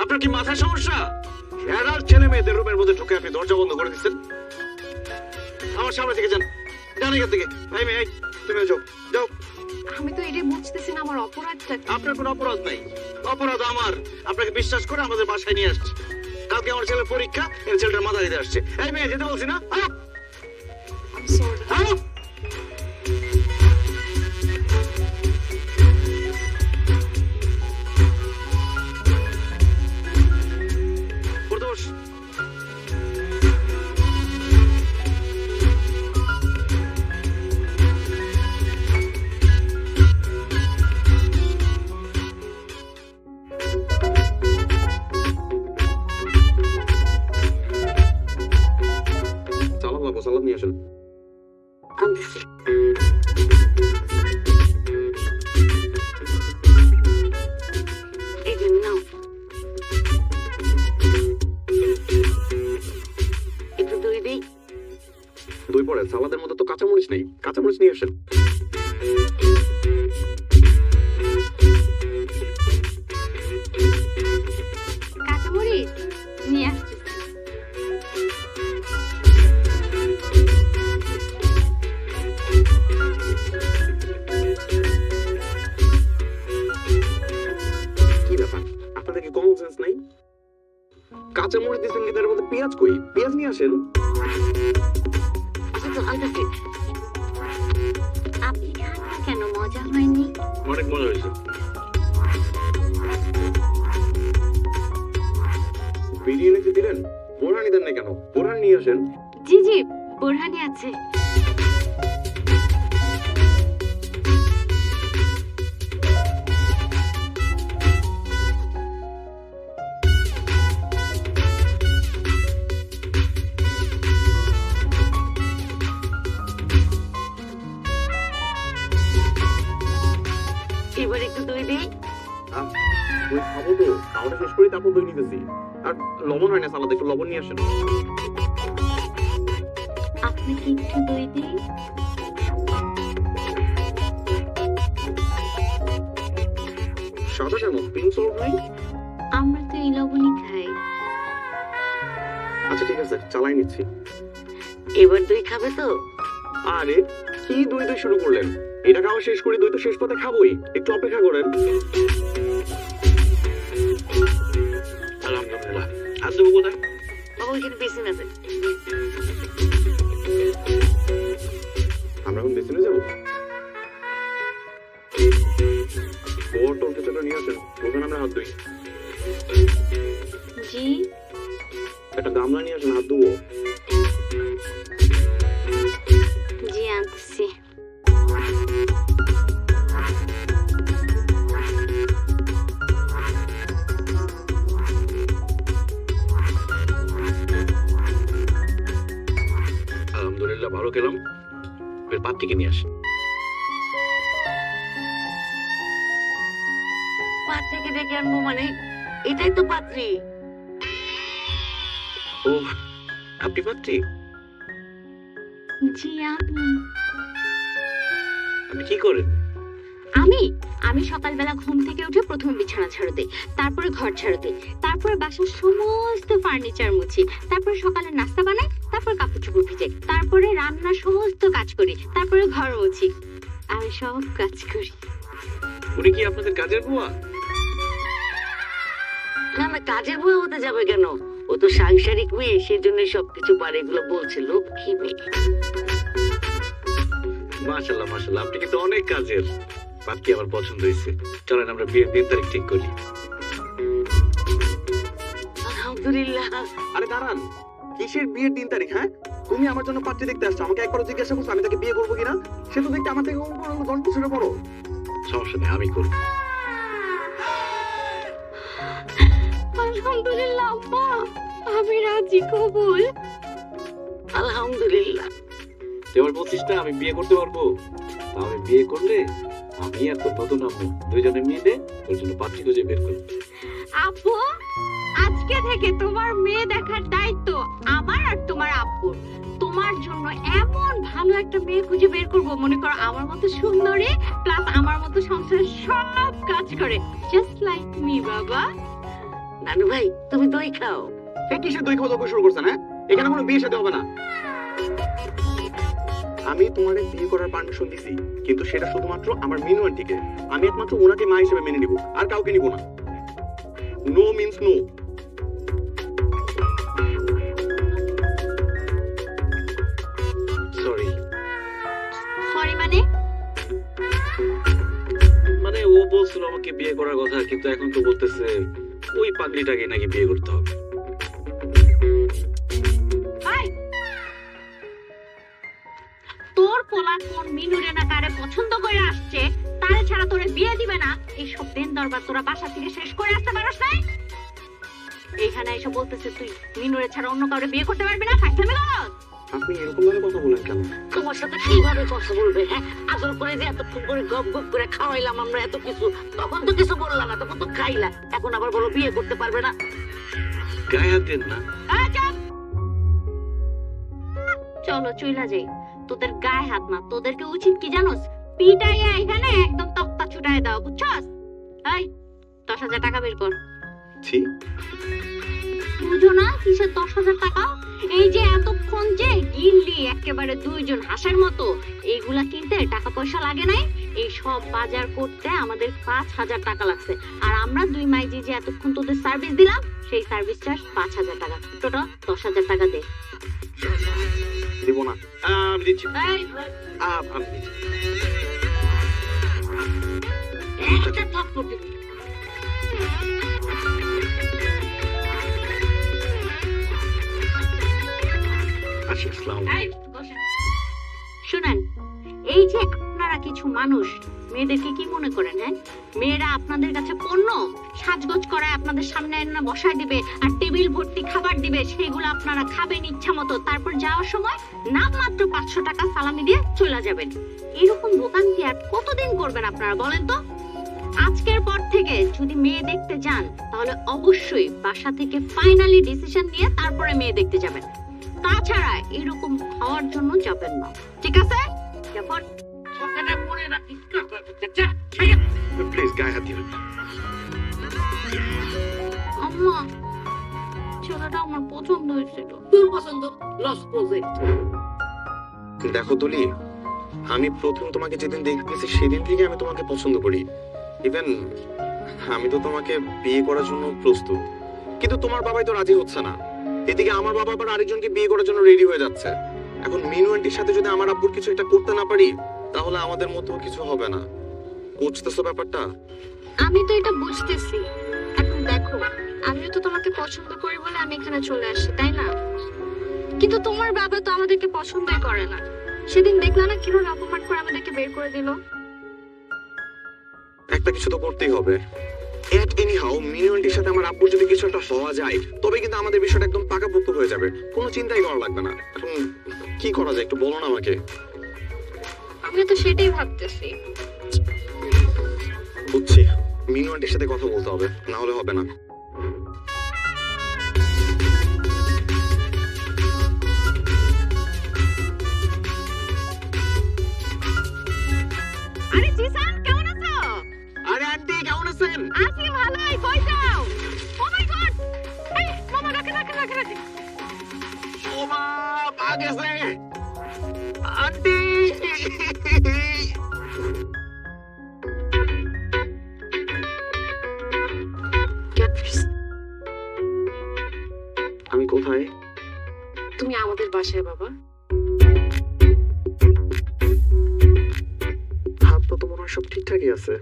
আপনার কি মাথায় সমস্যা? এরার ছেলে মেয়েদের রুমের মধ্যে ঢুকে আপনি দরজা বন্ধ করে দিচ্ছেন। আমার সামনে থেকে যান, যান এখান থেকে। এই মেয়ে, এই, তুমি যাও, যাও। আমি তো এটাই বুঝতেছি না আমার অপরাধটা কি। আপনার কোনো অপরাধ নাই, অপরাধ আমার। আপনাকে বিশ্বাস করে আমাদের বাসায় নিয়ে আসছে। কালকে আমার ছেলের পরীক্ষা, এর ছেলেটার মাথা দিতে আসছে। এই মেয়ে, যেতে বলছি না? I'm sorry. পড়তে বস। সালাদ লাগবো, সালাদ নিয়ে আসেন। আনতেছি। এই যে নাও, একটু দই দিই। দুই পরে সালাদের মধ্যে তো কাঁচামরিচ নেই, কাঁচামরিচ নিয়ে আসেন। কাঁচামরিচ নিয়ে আসছি। কি ব্যাপার, আপনাদের কি কমন সেন্স নাই? কাঁচামরিচ দিচ্ছেন কিন্তু এর মধ্যে পেঁয়াজ কই? পেঁয়াজ নিয়ে আসেন। আচ্ছা তো আনতেছি। আপনি খান না কেন, মজা হয়নি? অনেক মজা হয়েছে। বিরিয়ানি যে দিলেন, বোরহানি দেন না কেন? বোরহানি নিয়ে আসেন। জি জি, বোরহানি আছে। এবার একটু দই দিই। দই খাবো তো, খাওয়াটা শেষ করি তারপর দই নিতেছি। আর লবণ হয় না সালাদে, একটু লবণ নিয়ে আসেন। আপনাকে একটু দই দিই। সাদা কেন? পিঙ্ক সল্ট নেই? আমরা তো এই লবণই খাই। আচ্ছা ঠিক আছে, চালাই নিচ্ছি। এবার দই খাবে তো? আরে কি দই দই শুরু করলেন? এটা খাওয়া শেষ করি, দই তো শেষ পথে খাবোই, একটু অপেক্ষা করেন। আলহামদুলিল্লাহ। আর দেবো কোথায়? বাবা ওইখানে বেসিন আছে। আমরা এখন বেসিনে যাবো। বোতল কিছুটা নিয়ে আসেন, ওখানে আমরা হাত ধুই। জি, একটা গামলা নিয়ে আসেন, হাত ধুবো। জি আনতেছি। আলহামদুলিল্লাহ, ভালো খেলাম। এর পাত্রীকে নিয়ে আসেন। পাত্রীকে ডেকে আনবো মানে? এটাই তো পাত্রী। ও, আপনি পাত্রী? জি আপনি? আপনি কি করেন? আমি সকালবেলা ঘুম থেকে উঠে প্রথমে বিছানা ঝাড়ু দিই, তারপরে ঘর ঝাড়ু দিই, তারপরে বাসার সমস্ত ফার্নিচার মুছি, তারপরে সকালে নাস্তা বানাই, তারপর কাপড় চোপড় ভিজে, তারপরে রান্নার সমস্ত কাজ করি, তারপরে ঘর মুছি। আমি সব কাজ করি। উনি কি আপনাদের কাজের বুয়া? না না, কাজের বুয়া হতে যাবে কেন? ও তো সাংসারিক মেয়ে, সেজন্য সবকিছু পারে। এগুলো বলছে লক্ষ্মী মেয়ে। মাশাআল্লাহ মাশাআল্লাহ, আপনি কিন্তু অনেক কাজের। পাত্রী আমার পছন্দ হয়েছে। চলেন আমরা বিয়ের দিন তারিখ ঠিক করি। আলহামদুলিল্লাহ। আরে দাঁড়ান, কিসের বিয়ের 3 তারিখ? হ্যাঁ, তুমি আমার জন্য পাত্রী দেখতে আসছো, আমাকে একবারও জিজ্ঞাসা করছো আমি তাকে বিয়ে করবো কিনা? সে তো দেখতে আমার থেকে 10 বছরের বড়। সমস্যা নেই, আমি করব। আলহামদুলিল্লাহ আম্মা, আমি রাজি। কবুল। আলহামদুলিল্লাহ। তুই আমার বলছিস না আমি বিয়ে করতে পারবো, তা আমি বিয়ে করলে আমি আর তোর নতুন আম্মু দুইজনে মিলে তোর জন্য পাত্রী খুঁজে বের করবো। আপু, আজকে থেকে তোমার মেয়ে দেখার দায়িত্ব আমার আর তোমার আপুর। তোমার জন্য এমন ভালো একটা মেয়ে খুঁজে বের করবো, মনে করো আমার মতো সুন্দরী প্লাস আমার মতো সংসার সব কাজ করে, জাস্ট লাইক মি। বাবা নানু ভাই তুমি দই খাও। এই কিসের দই খাওয়া দাওয়া শুরু করছেন? হ্যাঁ, এখানে কোনো বিয়ে সাথে হবে না। আমি তোমারে বিয়ে করার পারমিশন দিছি, কিন্তু সেটা শুধুমাত্র আমার মিনু আন্টিকে। আমি একমাত্র ওনাকে মা হিসেবে মেনে নিব, আর কাউকে নিব না। No means no. Sorry. Sorry মানে? মানে ও বলছিল আমাকে বিয়ে করার কথা, কিন্তু এখন তো বলতেছে ওই পাগলিটাকে নাকি বিয়ে করতে হবে। ভাই, তোর পোলা কোন মিনুরে না কারে পছন্দ করে আসছে, তারে ছাড়া তোরে বিয়ে দিবে না, এইসব দিন দরবার তোরা বাসা থেকে শেষ করে আসতে পারস নাই? এইখানে এসে বলতেছে তুই মিনুরে ছাড়া অন্য কাউরে বিয়ে করতে পারবি না, ফাইটা মিলস। আপনি এরকম ভাবে কথা বলেন কেন? তোমার সাথে কিভাবে কথা বলবে? হ্যাঁ, আদর করে যে এতক্ষণ করে গপ গপ করে খাওয়াইলাম আমরা এত কিছু, তখন তো কিছু বললা না, তখন তো খাইলা, এখন আবার বলো বিয়ে করতে পারবে না। গায়ে হাত দেন না। চলো চইলা যাই, তোদের গায়ে হাত না, তোদেরকে উচিত কি জানোস, পিটাইয়া এখানে একদম তক্তা ছুটাই দাও, বুঝছস? এই 10,000 টাকা বের কর। ছি, বুঝো না কিসের 10,000 টাকা? এই যে এতক্ষণ যে গিললি একেবারে দুইজন হাঁসের মতো, এইগুলা কিনতে টাকা পয়সা লাগে নাই, এই সব বাজার করতে আমাদের 5,000 টাকা লাগছে, আর আমরা দুই মাইজি যে এতক্ষণ তোদের সার্ভিস দিলাম, সেই সার্ভিস চার্জ 5,000 টাকা, টোটাল 10,000 টাকা দে। দিব না। আমি দিচ্ছি। এই, আমি দিচ্ছি। একটা থাপ্পড় দিবি। আসি, আসসালামু আলাইকুম। এই, বসেন। শুনেন, এই যে আপনারা কিছু মানুষ মেয়েদেরকে কি মনে করেন? হ্যাঁ, মেয়েরা আপনাদের কাছে পণ্য, সাজগোজ করায় আপনাদের সামনে এনে বসায় দিবে আর টেবিল ভর্তি খাবার দিবে, সেগুলো আপনারা খাবেন ইচ্ছা মতো, তারপর যাওয়ার সময় নামমাত্র 500 টাকা সালামি দিয়ে চলে যাবেন। এরকম ভোগান্তি আর কতদিন করবেন আপনারা বলেন তো? আজকের পর থেকে যদি মেয়ে দেখতে যান, তাহলে অবশ্যই বাসা থেকে ফাইনালি ডিসিশন নিয়ে তারপরে মেয়ে দেখতে যাবেন, তাছাড়া এরকম খাওয়ার জন্য যাবেন না, ঠিক আছে? জাফর, কথাটা মনে রাখিস। প্লিজ গায়ে হাত দিবেন না। আম্মা, ছেলেটা আমার পছন্দ হয়েছিল। তোর পছন্দ, লস প্রজেক্ট। দেখো তুলি, আমি প্রথম তোমাকে যেদিন দেখতেছি সেদিন থেকে আমি তোমাকে পছন্দ করি। ইভেন আমি তো তোমাকে বিয়ে করার জন্য প্রস্তুত, কিন্তু তোমার বাবাই তো রাজি হচ্ছে না। এদিকে আমার বাবা আবার আরেকজনকে বিয়ে করার জন্য রেডি হয়ে যাচ্ছে। এখন মিনু আন্টির সাথে যদি আমার আব্বুর কিছু একটা করতে না পারি, তাহলে আমাদের মধ্যেও কিছু হবে না। বুঝতেছো ব্যাপারটা? আমি তো এটা বুঝতেছি। এখন দেখো, আমিও তো তোমাকে পছন্দ করি বলে আমি এখানে চলে আসছি, তাই না? কিন্তু তোমার বাবা তো আমাদেরকে পছন্দই করে না। সেদিন দেখলা না কিভাবে অপমান করে আমাদেরকে বের করে দিল। একটা কিছু তো করতেই হবে। এট এনি হাউ মিনু আন্টির সাথে আমার আব্বুর যদি কিছু একটা হওয়া যায়, তবে কিন্তু আমাদের বিষয়টা একদম পাকাপোক্ত হয়ে যাবে, কোনো চিন্তাই করা লাগবে না। এখন কি করা যায় একটু বলো না আমাকে। আমিও তো সেটাই ভাবতেছি। বুঝছি, মিনু আন্টির সাথে কথা বলতে হবে, না হলে হবে না। আরে জিসান, কেমন আছো? আরে আন্টি কেমন আছেন? আছি ভালোই, কই যাও? ও মাই গড, এই মামা রাখে রাখে রাখে রাখে। ও মা, পা গেছে আন্টি। আমি কোথায়? তুমি আমাদের বাসায় বাবা। হাত তো মনে হয় সব ঠিকঠাকই আছে।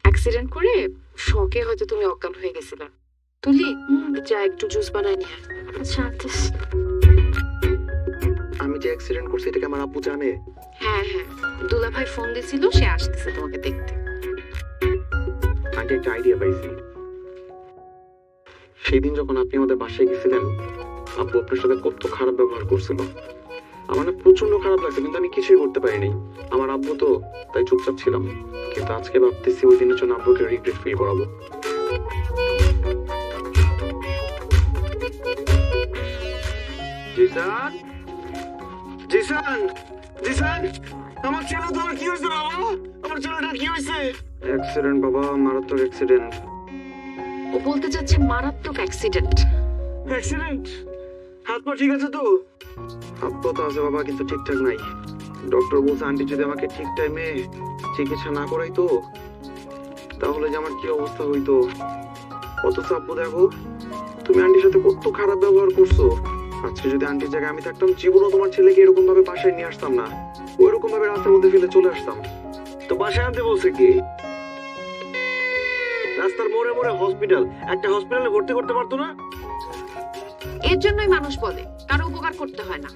অ্যাক্সিডেন্ট করে শকে হয়তো তুমি অজ্ঞান হয়ে গেছিলা। তুলি, যা একটু জুস বানাই নিয়ে আয়। আচ্ছা আচ্ছা। আমি যে অ্যাক্সিডেন্ট করছি এটাকে আমার আব্বু জানে? হ্যাঁ হ্যাঁ, দুলা ভাই ফোন দিছিল, সে আসতেছে তোমাকে দেখতে। আন্টি একটা আইডিয়া পাইছি। সেদিন যখন আপনি আমাদের বাসায় গেছিলেন, আব্বু আপনার সাথে কত খারাপ ব্যবহার করছিল। আমার না প্রচন্ড খারাপ লাগছে, কিন্তু আমি কিছুই করতে পারিনি। আমার আব্বু তো, তাই চুপচাপ ছিলাম। কিন্তু আজকে ভাবতেছি ওই দিনের জন্য আব্বুকে রিগ্রেট ফিল করাবো। জিসান, জিসান, জিসান, আমার ছেলে তোমার কি হয়েছে বাবা? আমার ছেলেটার কি হয়েছে? অ্যাক্সিডেন্ট বাবা, মারাত্মক অ্যাক্সিডেন্ট। ও বলতে চাচ্ছে মারাত্মক অ্যাক্সিডেন্ট। অ্যাক্সিডেন্ট? হাত পা ঠিক আছে তো? হাত পা তো আছে বাবা, কিন্তু ঠিকঠাক নাই। ডক্টর বলছে আন্টি যদি আমাকে ঠিক টাইমে চিকিৎসা না করাই তো, তাহলে যে আমার কি অবস্থা হইতো। অথচ আব্বু দেখো, তুমি আন্টির সাথে কত খারাপ ব্যবহার করছো। আজকে যদি আন্টির জায়গায় আমি থাকতাম, জীবনও তোমার ছেলেকে এরকম ভাবে বাসায় নিয়ে আসতাম না, ওইরকম ভাবে রাস্তার মধ্যে ফেলে চলে আসতাম। তো বাসায় আনতে বলছে কি? রাস্তার মোড়ে মোড়ে হসপিটাল, একটা হসপিটালে ভর্তি করতে পারতো না? এর জন্যই মানুষ বলে কারো উপকার করতে হয় না।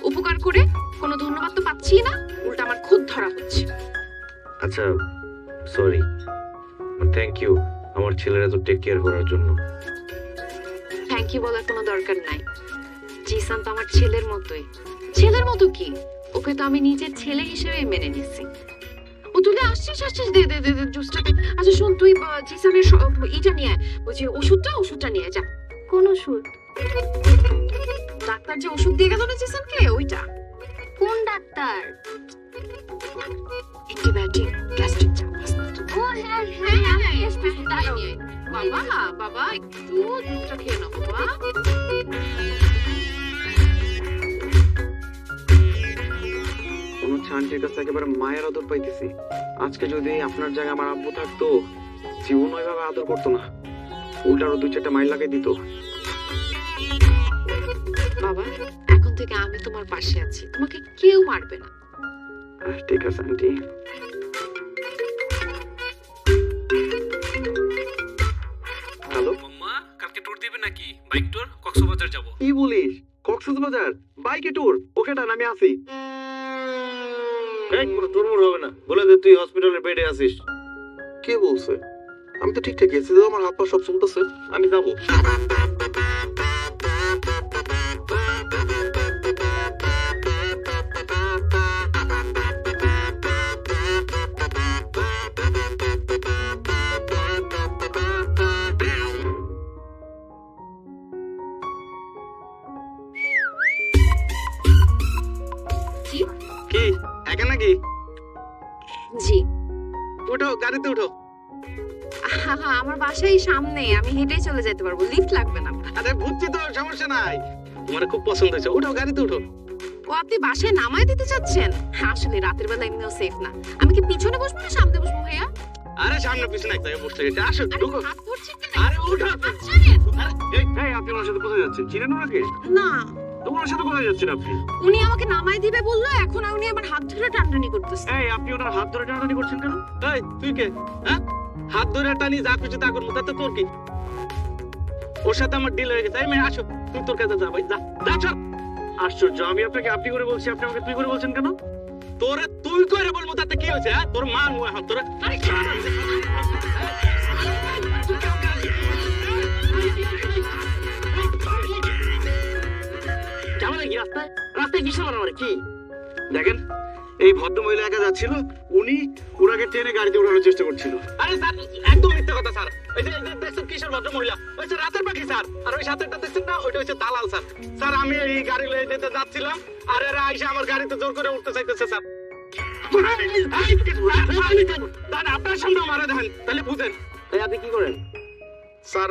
উপকার করে কোনো ধন্যবাদ তো পাচ্ছি না, উল্টা আমার খুদ ধরা হচ্ছে। আচ্ছা, সরি, থ্যাংক ইউ আমার ছেলের এত টেক কেয়ার করার জন্য। থ্যাংক ইউ বলার কোনো দরকার নাই। জিসান তো আমার ছেলের মতোই। ছেলের মতো কি, ওকে তো আমি নিজের ছেলে হিসেবে মেনে নিছি। ও তুলে আসছিস আসছিস, দে দে দে দে জুসটা দে। আচ্ছা শোন, তুই জিসানের ইটা নিয়ে আয়, ওই যে ওষুধটা নিয়ে আয়, যা। কোন ওষুধ? ডাক্তার যে ওষুধ দিয়ে গেল না জিসানকে, ওইটা। কোন ডাক্তার? অ্যান্টিবায়োটিক, গ্যাস্ট্রিক চাপ। ও হ্যাঁ হ্যাঁ, আমি এসেছি, দাঁড়াও। বাবা বাবা একটু দুধটা খেয়ে নাও বাবা। মনে হচ্ছে আন্টির কাছে একেবারে মায়ের আদর পাইতেছি। আজকে যদি আপনার জায়গায় আমার আব্বু থাকতো, জীবন ওইভাবে আদর করতো না, উল্টা আরো 2-4টা মাইল লাগাই দিত। বাবা, এখন থেকে আমি তোমার পাশে আছি, তোমাকে কেউ মারবে না। ঠিক আছে আন্টি। হ্যালো মাম্মা, কালকে ট্যুর দিবে নাকি? বাইক ট্যুর, কক্সবাজার যাব। কি বলিস? কক্সবাজার বাইকে ট্যুর? ওকে ডান, আমি আসি। এই কোনো তোর হবে না, বলে দে তুই হসপিটালের বেডে আছিস। কে বলছে? আমি তো ঠিকঠাক গেছি, আমার হাত পা সব চলতেছে, আমি যাবো। কি একা নাকি? জি। উঠো, গাড়িতে উঠো। আমার বাসায় সামনে, আমি হেঁটেই চলে যেতে পারবো, লিফট লাগবে না। আরে বুঝছি তো, সমস্যা নাই। তোমার খুব পছন্দ হয়েছে, উঠো, গাড়িতে উঠো। ও আপনি বাসায় নামায় দিতে চাচ্ছেন? আসলে রাতের বেলা এমনিও সেফ না। আমি কি পিছনে বসবো না সামনে বসবো ভাইয়া? আরে সামনে পিছনে এক জায়গায় বসতে গেছে, আসো আরে ঢুকো। হাত ধরছেন কেন? আরে উঠো। ছাড়েন। আরে এই আপনি ওনার সাথে কোথায় যাচ্ছেন? চিনেন ওনাকে? না, তো ওনার সাথে কোথায় যাচ্ছেন আপনি? উনি আমাকে নামায় দিবে বললো, এখন উনি আমার হাত ধরে টানটানি করতেছে। এই আপনি ওনার হাত ধরে টানাটানি করছেন কেন? এই তুই কে? হ্যাঁ, হাত ধরে টানি যা খুশি তা করবো, তাতে তোর কি? ওর সাথে আমার ডিল হয়ে গেছে। এই মেয়ে আসো, তুই তোর কাছে যা ভাই, যা যা চল। আশ্চর্য, আমি আপনাকে আপনি করে বলছি, আপনি আমাকে তুই করে বলছেন কেন? তোরে তুই করে বলবো তাতে কি হয়েছে? হ্যাঁ, তোর মান হাত তোরা। কেমন কি রাস্তায় রাস্তায় কিসে মারামারি কি? দেখেন, এই ভদ্র মহিলা একা যাচ্ছিল, উনি ওনাকে টেনে গাড়িতে উঠানোর চেষ্টা করছিল। আরে স্যার, একদম মিথ্যা কথা স্যার। এই যে দেখছেন কিসের ভদ্র মহিলা, ওই যে রাতের পাখি স্যার। আর ওই সাথেটা দেখছেন না, ওইটা হচ্ছে দালাল স্যার। স্যার আমি এই গাড়ি লয়ে যেতে যাচ্ছিলাম, আর এরা আইসা আমার গাড়িতে জোর করে উঠতে চাইতেছে স্যার। আপনার সামনে মারা দেন, তাহলে বুঝেন। এই আপনি কি করেন? স্যার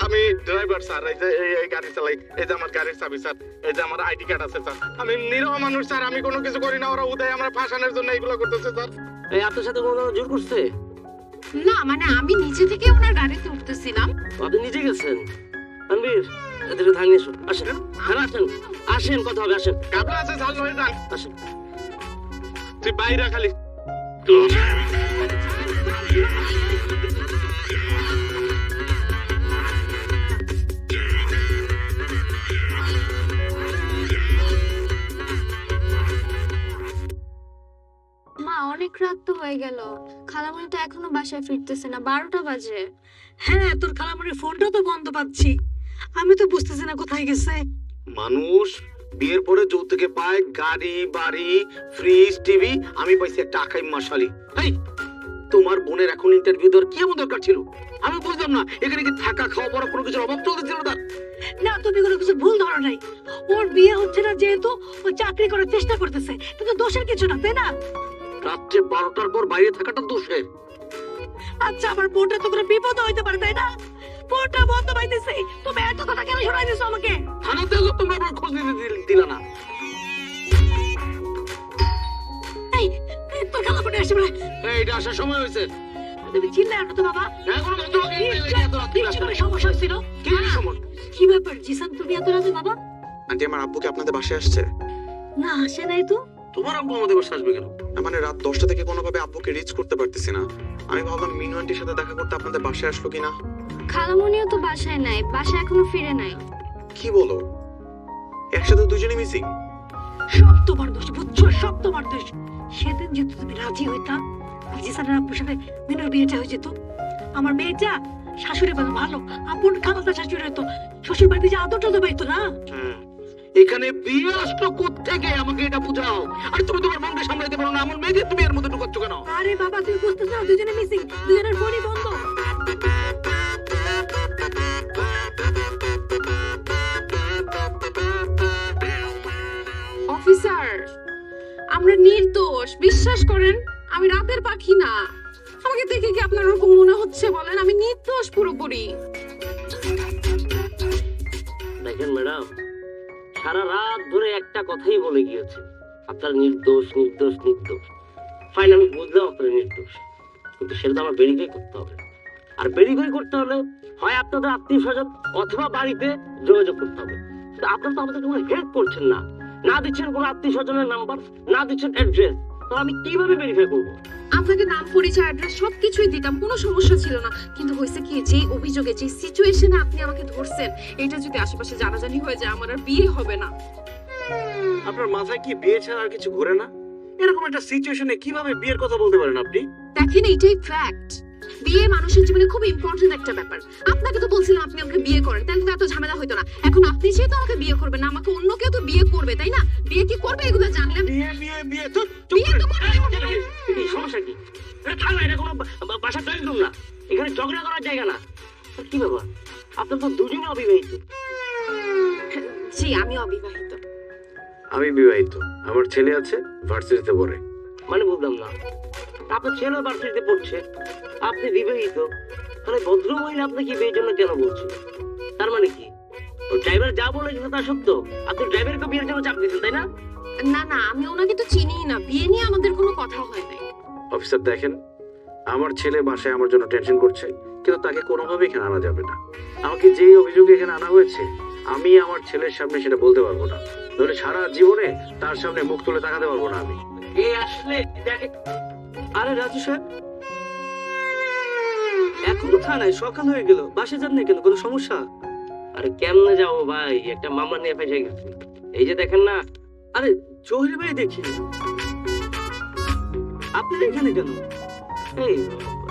আমি ড্রাইভার স্যার, এই যে এই গাড়ি চালাই, এই যে আমার গাড়ির চাবি স্যার, এই যে আমার আইডি কার্ড আছে স্যার। আমি নিরহ মানুষ স্যার, আমি কোনো কিছু করি না, ওরা উদয় আমার ফাঁসানোর জন্য এগুলো করতেছে স্যার। এই আপনার সাথে কোনো জোর করছে? না মানে আমি নিচে থেকে ওনার গাড়িতে উঠতেছিলাম। আপনি নিজে গেছেন? রণবীর, এদের থাঙ্গে এসো, আসেন। হ্যাঁ আসেন, আসেন, কথা হবে, আসেন। কাবলা আছে ঝাল হয়ে যান, আসেন। তুই বাইরে খালি। মা, অনেক রাত তো হয়ে গেল, খালামণি তো এখনো বাসায় ফিরতেছে না, 12টা বাজে। হ্যাঁ, তোর খালামণির ফোনটা তো বন্ধ পাচ্ছি। আমি তো বুঝতেছি না কোথায় গেছে। মানুষ বিয়ের পরে যৌতুকে পায় গাড়ি বাড়ি ফ্রিজ টিভি, আমি পাইছি একটা আকাই মশালি। এই তোমার বোনের এখন ইন্টারভিউ দেওয়ার কি এমন দরকার ছিল? আমি বুঝলাম না, এখানে কি থাকা খাওয়া পড়া কোনো কিছুর অভাব চলতেছিল তার? না, তুমি কোনো কিছু ভুল ধরো নাই। ওর বিয়ে হচ্ছে না যেহেতু ও চাকরি করার চেষ্টা করতেছে, কিন্তু দোষের কিছু না, তাই না? রাত্রে 12টার পর বাইরে থাকাটা দোষের। আচ্ছা, আমার বোনটা তো কোনো বিপদ হইতে পারে, তাই না? বোনটা বন্ধ পাইতেছে, তুমি এত কথা কেন শোনাই দিছো আমাকে? থানাতে এলো, তোমরা আমার খোঁজ নিতে দিলা না। এই, তোর খালা বোনে আসছে বলে এইটা আসার সময় হয়েছে। তুমি চিল্লাই না তো বাবা। এখন ভদ্রলোক এই লেগে এত রাত্রি নিশ্চয়ই আসলে। কোনো সমস্যা হয়েছিল। কি সমস্যা? কি ব্যাপার জিসান, তুমি এত রাতে বাবা? আন্টি, আমার আব্বু কি আপনাদের বাসায় আসছে? না, আসে নাই তো। তোমার আব্বু আমাদের বাসায় আসবে কেন? না, মানে রাত 10টা থেকে কোনোভাবে আব্বুকে রিচ করতে পারতেছি না। আমি ভাবলাম মিনু আন্টির সাথে দেখা করতে আপনাদের বাসায় আসলো কিনা। খালামণিও তো বাসায় নাই, বাসায় এখনো ফিরে নাই। কি বলো, একসাথে দুজনে মিসিং? সব তোমার দোষ, বুঝছো? সব তোমার দোষ। সেদিন যেহেতু তুমি রাজি হইতা, জিসানের আব্বুর সাথে মিনুর বিয়েটা হয়ে যেত। আমার মেয়েটা শাশুড়ি বাবা ভালো, আপন খালাতা শাশুড়ি হতো, শ্বশুর বাড়িতে যে আদরটা তো পাইতো না। এখানে বিয়ে আসলো কোত্থেকে, আমাকে এটা বুঝাও। আর তুমি তোমার মনকে সামলাইতে পারো না, আমার মেয়েকে তুমি এর মধ্যে ঢুকাচ্ছ কেন? আরে বাবা, তুমি বুঝতেছো না, দুজনে মিসিং, দুজনের ফোনই বন্ধ। অফিসার, আমরা নির্দোষ, বিশ্বাস করেন। আমি রাতের পাখি না। আমাকে দেখে কি আপনার ওরকম মনে হচ্ছে বলেন? আমি নির্দোষ পুরোপুরি। দেখেন ম্যাডাম, সারা রাত ধরে একটা কথাই বলে গিয়েছে, আপনার নির্দোষ নির্দোষ নির্দোষ। ফাইন, আমি বুঝলাম আপনার নির্দোষ, কিন্তু সেটা তো আমার ভেরিফাই করতে হবে। আর ভেরিফাই করতে হলে হয় আপনাদের আত্মীয় স্বজন অথবা বাড়িতে যোগাযোগ করতে হবে। তো আপনারা তো আমাদের কোনো হেল্প করছেন না, না দিচ্ছেন কোনো আত্মীয় স্বজনের নাম্বার, না দিচ্ছেন অ্যাড্রেস। তো আমি কিভাবে ভেরিফাই করবো? আপনাকে নাম, পরিচয়, অ্যাড্রেস সবকিছুই দিতাম, কোনো সমস্যা ছিল না। কিন্তু হয়েছে কি, যে অভিযোগে, যে সিচুয়েশনে আপনি আমাকে ধরছেন, এটা যদি আশেপাশে জানাজানি হয়ে যায়, আমার আর বিয়ে হবে না। আপনার মাথায় কি বিয়ে ছাড়া আর কিছু ঘোরে না? এরকম একটা সিচুয়েশনে কিভাবে বিয়ের কথা বলতে পারেন আপনি? দেখেন, এইটাই ফ্যাক্ট। বিয়ে মানুষের জীবনে খুব ইম্পর্টেন্ট একটা ব্যাপার। আপনাকে তো বলছিলাম আপনি আমাকে বিয়ে করেন, তাহলে তো এত ঝামেলা হতো না। এখন আপনি যেহেতু আমাকে বিয়ে করবেন না, আমাকে অন্য কেউ তো বিয়ে করবে, তাই না? বিয়ে কি করবে এগুলো জানলেন? বিয়ে বিয়ে বিয়ে তো বিয়ে তো করবে। এই সমস্যা কি? এটা থানা, এটা কোনো বাসার ড্রয়িং রুম না, এখানে ঝগড়া করার জায়গা না। আর কি ব্যাপার, আপনার তো দুজনে অবিবাহিত। জি, আমি অবিবাহিত। আমি বিবাহিত, আমার ছেলে আছে, ভার্সিটিতে পড়ে। মানে বুঝলাম না, আপনার ছেলে ভার্সিটিতে পড়ছে, আপনি বিবাহিত, তাহলে ভদ্র মহিলা আপনাকে বিয়ের জন্য কেন বলছে? তার মানে কি, ও ড্রাইভার যা বলে কিন্তু তা সত্য? আপনি ড্রাইভারকে বিয়ের জন্য চাপ দিচ্ছেন, তাই না? না না, আমি ওনাকে তো চিনিই না, বিয়ে নিয়ে আমাদের কোনো কথা হয় নাই। অফিসার দেখেন, আমার ছেলে বাসায় আমার জন্য টেনশন করছে, কিন্তু তাকে কোনোভাবে এখানে আনা যাবে না। আমাকে যেই অভিযোগে এখানে আনা হয়েছে, আমি আমার ছেলের সামনে সেটা বলতে পারবো না, নইলে সারা জীবনে তার সামনে মুখ তুলে তাকাতে পারবো না আমি। এই আসলে দেখে, আরে রাজু সাহেব, এখনো থানায়, সকাল হয়ে গেল, বাসে যান না কেন? কোনো সমস্যা? আরে কেমনে যাবো ভাই, একটা মামলা নিয়ে ফেসে গেছি। এই যে দেখেন না, আরে জহির ভাই, দেখি আপনার এখানে কেন? এই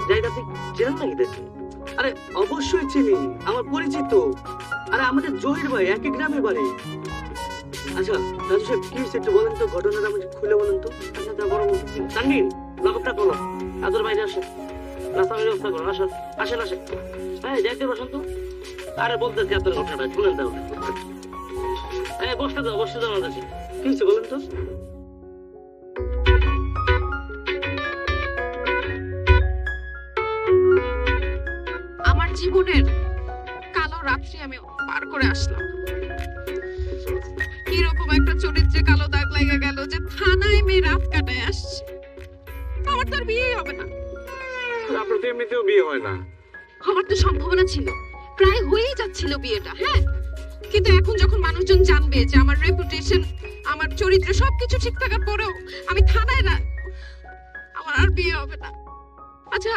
জায়গা আপনি চেনেন নাকি দেখি? আরে অবশ্যই চিনি, আমার পরিচিত। আরে আমাদের জহির ভাই একই গ্রামে বাড়ি। আচ্ছা রাজু সাহেব, কি হয়েছে একটু বলেন তো, ঘটনাটা আমাকে খুলে বলেন তো। আচ্ছা তা বড় তানভীর, লকআপটা খোলো, আদর বাইরে আসো, নাস্তার ব্যবস্থা করো, আসেন আসেন আসেন। হ্যাঁ যাইতে বসেন তো। আরে বলতেছি আপনার ঘটনাটা শুনেন তাহলে। হ্যাঁ বসতে দাও আমাদের কাছে। কি হয়েছে বলেন তো। আমার জীবনের কালো রাত্রি আমি পার করে আসলাম। এরকম একটা চরিত্রে কালো দাগ লেগে গেল যে থানায় মেয়ে রাত কাটায় আসছে। আমার তো আর বিয়ে হবে না। আপনার তো এমনিতেও বিয়ে হয় না। আমার তো সম্ভাবনা ছিল, প্রায় হয়েই যাচ্ছিল বিয়েটা। হ্যাঁ, কিন্তু এখন যখন মানুষজন জানবে যে আমার রেপুটেশন, আমার চরিত্র সবকিছু ঠিক থাকার পরেও আমি থানায় না, আমার আর বিয়ে হবে না। আচ্ছা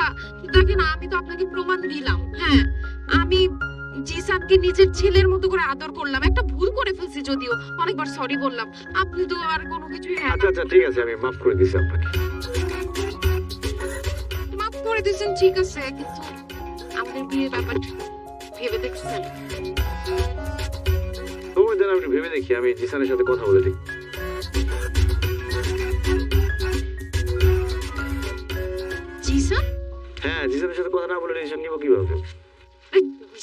দেখেন, আমি তো আপনাকে প্রমাণ দিলাম। হ্যাঁ, আমি জিসানকে নিজের ছেলের মতো করে আদর করলাম। একটা ভুল করে ফেলছি, যদিও অনেকবার সরি বললাম। আপনি তো আর কোনো কিছু আচ্ছা আচ্ছা ঠিক আছে, আমি মাফ করে দিছি আপনাকে। মাফ করে দিয়েছেন, ঠিক আছে, কিন্তু আমাদের বিয়ের ব্যাপারটা ভেবে দেখছেন? সময় দেন, আমি একটু ভেবে দেখি, আমি জিসানের সাথে কথা বলে দেখি। জিসান, হ্যাঁ, জিসানের সাথে কথা না বলে ডিসিশন নিব কিভাবে?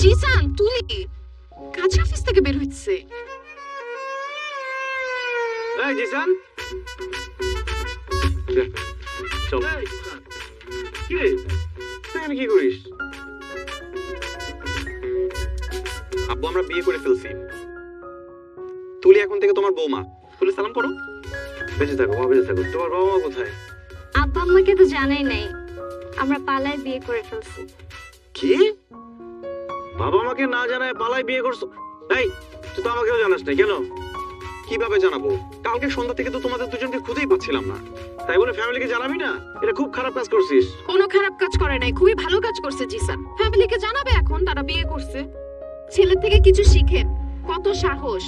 জিসান তুলি কাজ অফিস থেকে বের হচ্ছে। এই জিসান, চল। কি রে, তুই এখানে কি করিস? আব্বু আমরা বিয়ে করে ফেলছি। তুলি এখন থেকে তোমার বৌমা। তুলি সালাম করো। বেঁচে থাকো মা, বেঁচে থাকো। তোমার বাবা মা কোথায়? আব্বা আম্মাকে তো জানাই নাই আমরা পালায় বিয়ে করে ফেলছি। কি? বাবা মাকে না জানায় পালায় বিয়ে করছো? এই, তুই তো আমাকেও জানাস না কেন? কিভাবে জানাবো? কালকে সন্ধ্যা থেকে তো তোমাদের দুজনকে খুঁজেই পাচ্ছিলাম না। তাই বলে ফ্যামিলিকে জানাবি না? এটা খুব খারাপ কাজ করছিস। কোনো খারাপ কাজ করে নাই, খুবই ভালো কাজ করছে জিসান। ফ্যামিলিকে জানাবে এখন তারা বিয়ে করছে। ছেলে থেকে কিছু শিখেন, কত সাহস।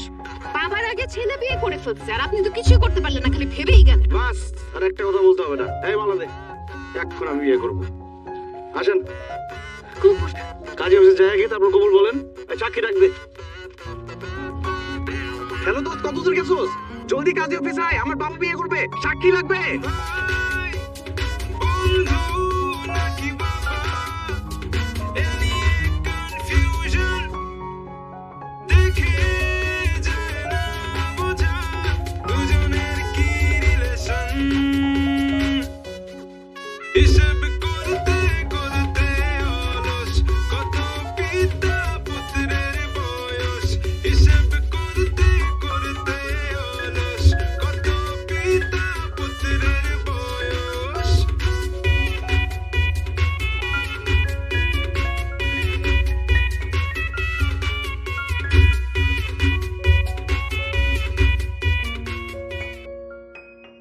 বাবার আগে ছেলে বিয়ে করে ফেলছে আর আপনি তো কিছুই করতে পারলেন না, খালি ভেবেই গেলেন। বাস, আর একটা কথা বলতে হবে না। এই মালা দে, এখন আমি বিয়ে করবো। আসেন কাজে অফিসে জায়গা গিয়ে তারপর কবুল বলেন। এই চাকরি ডাক দে। হ্যালো দোস্ত, কত দূর গেছোস? জলদি কাজে অফিস আয়, আমার বাবা বিয়ে করবে, সাক্ষী লাগবে।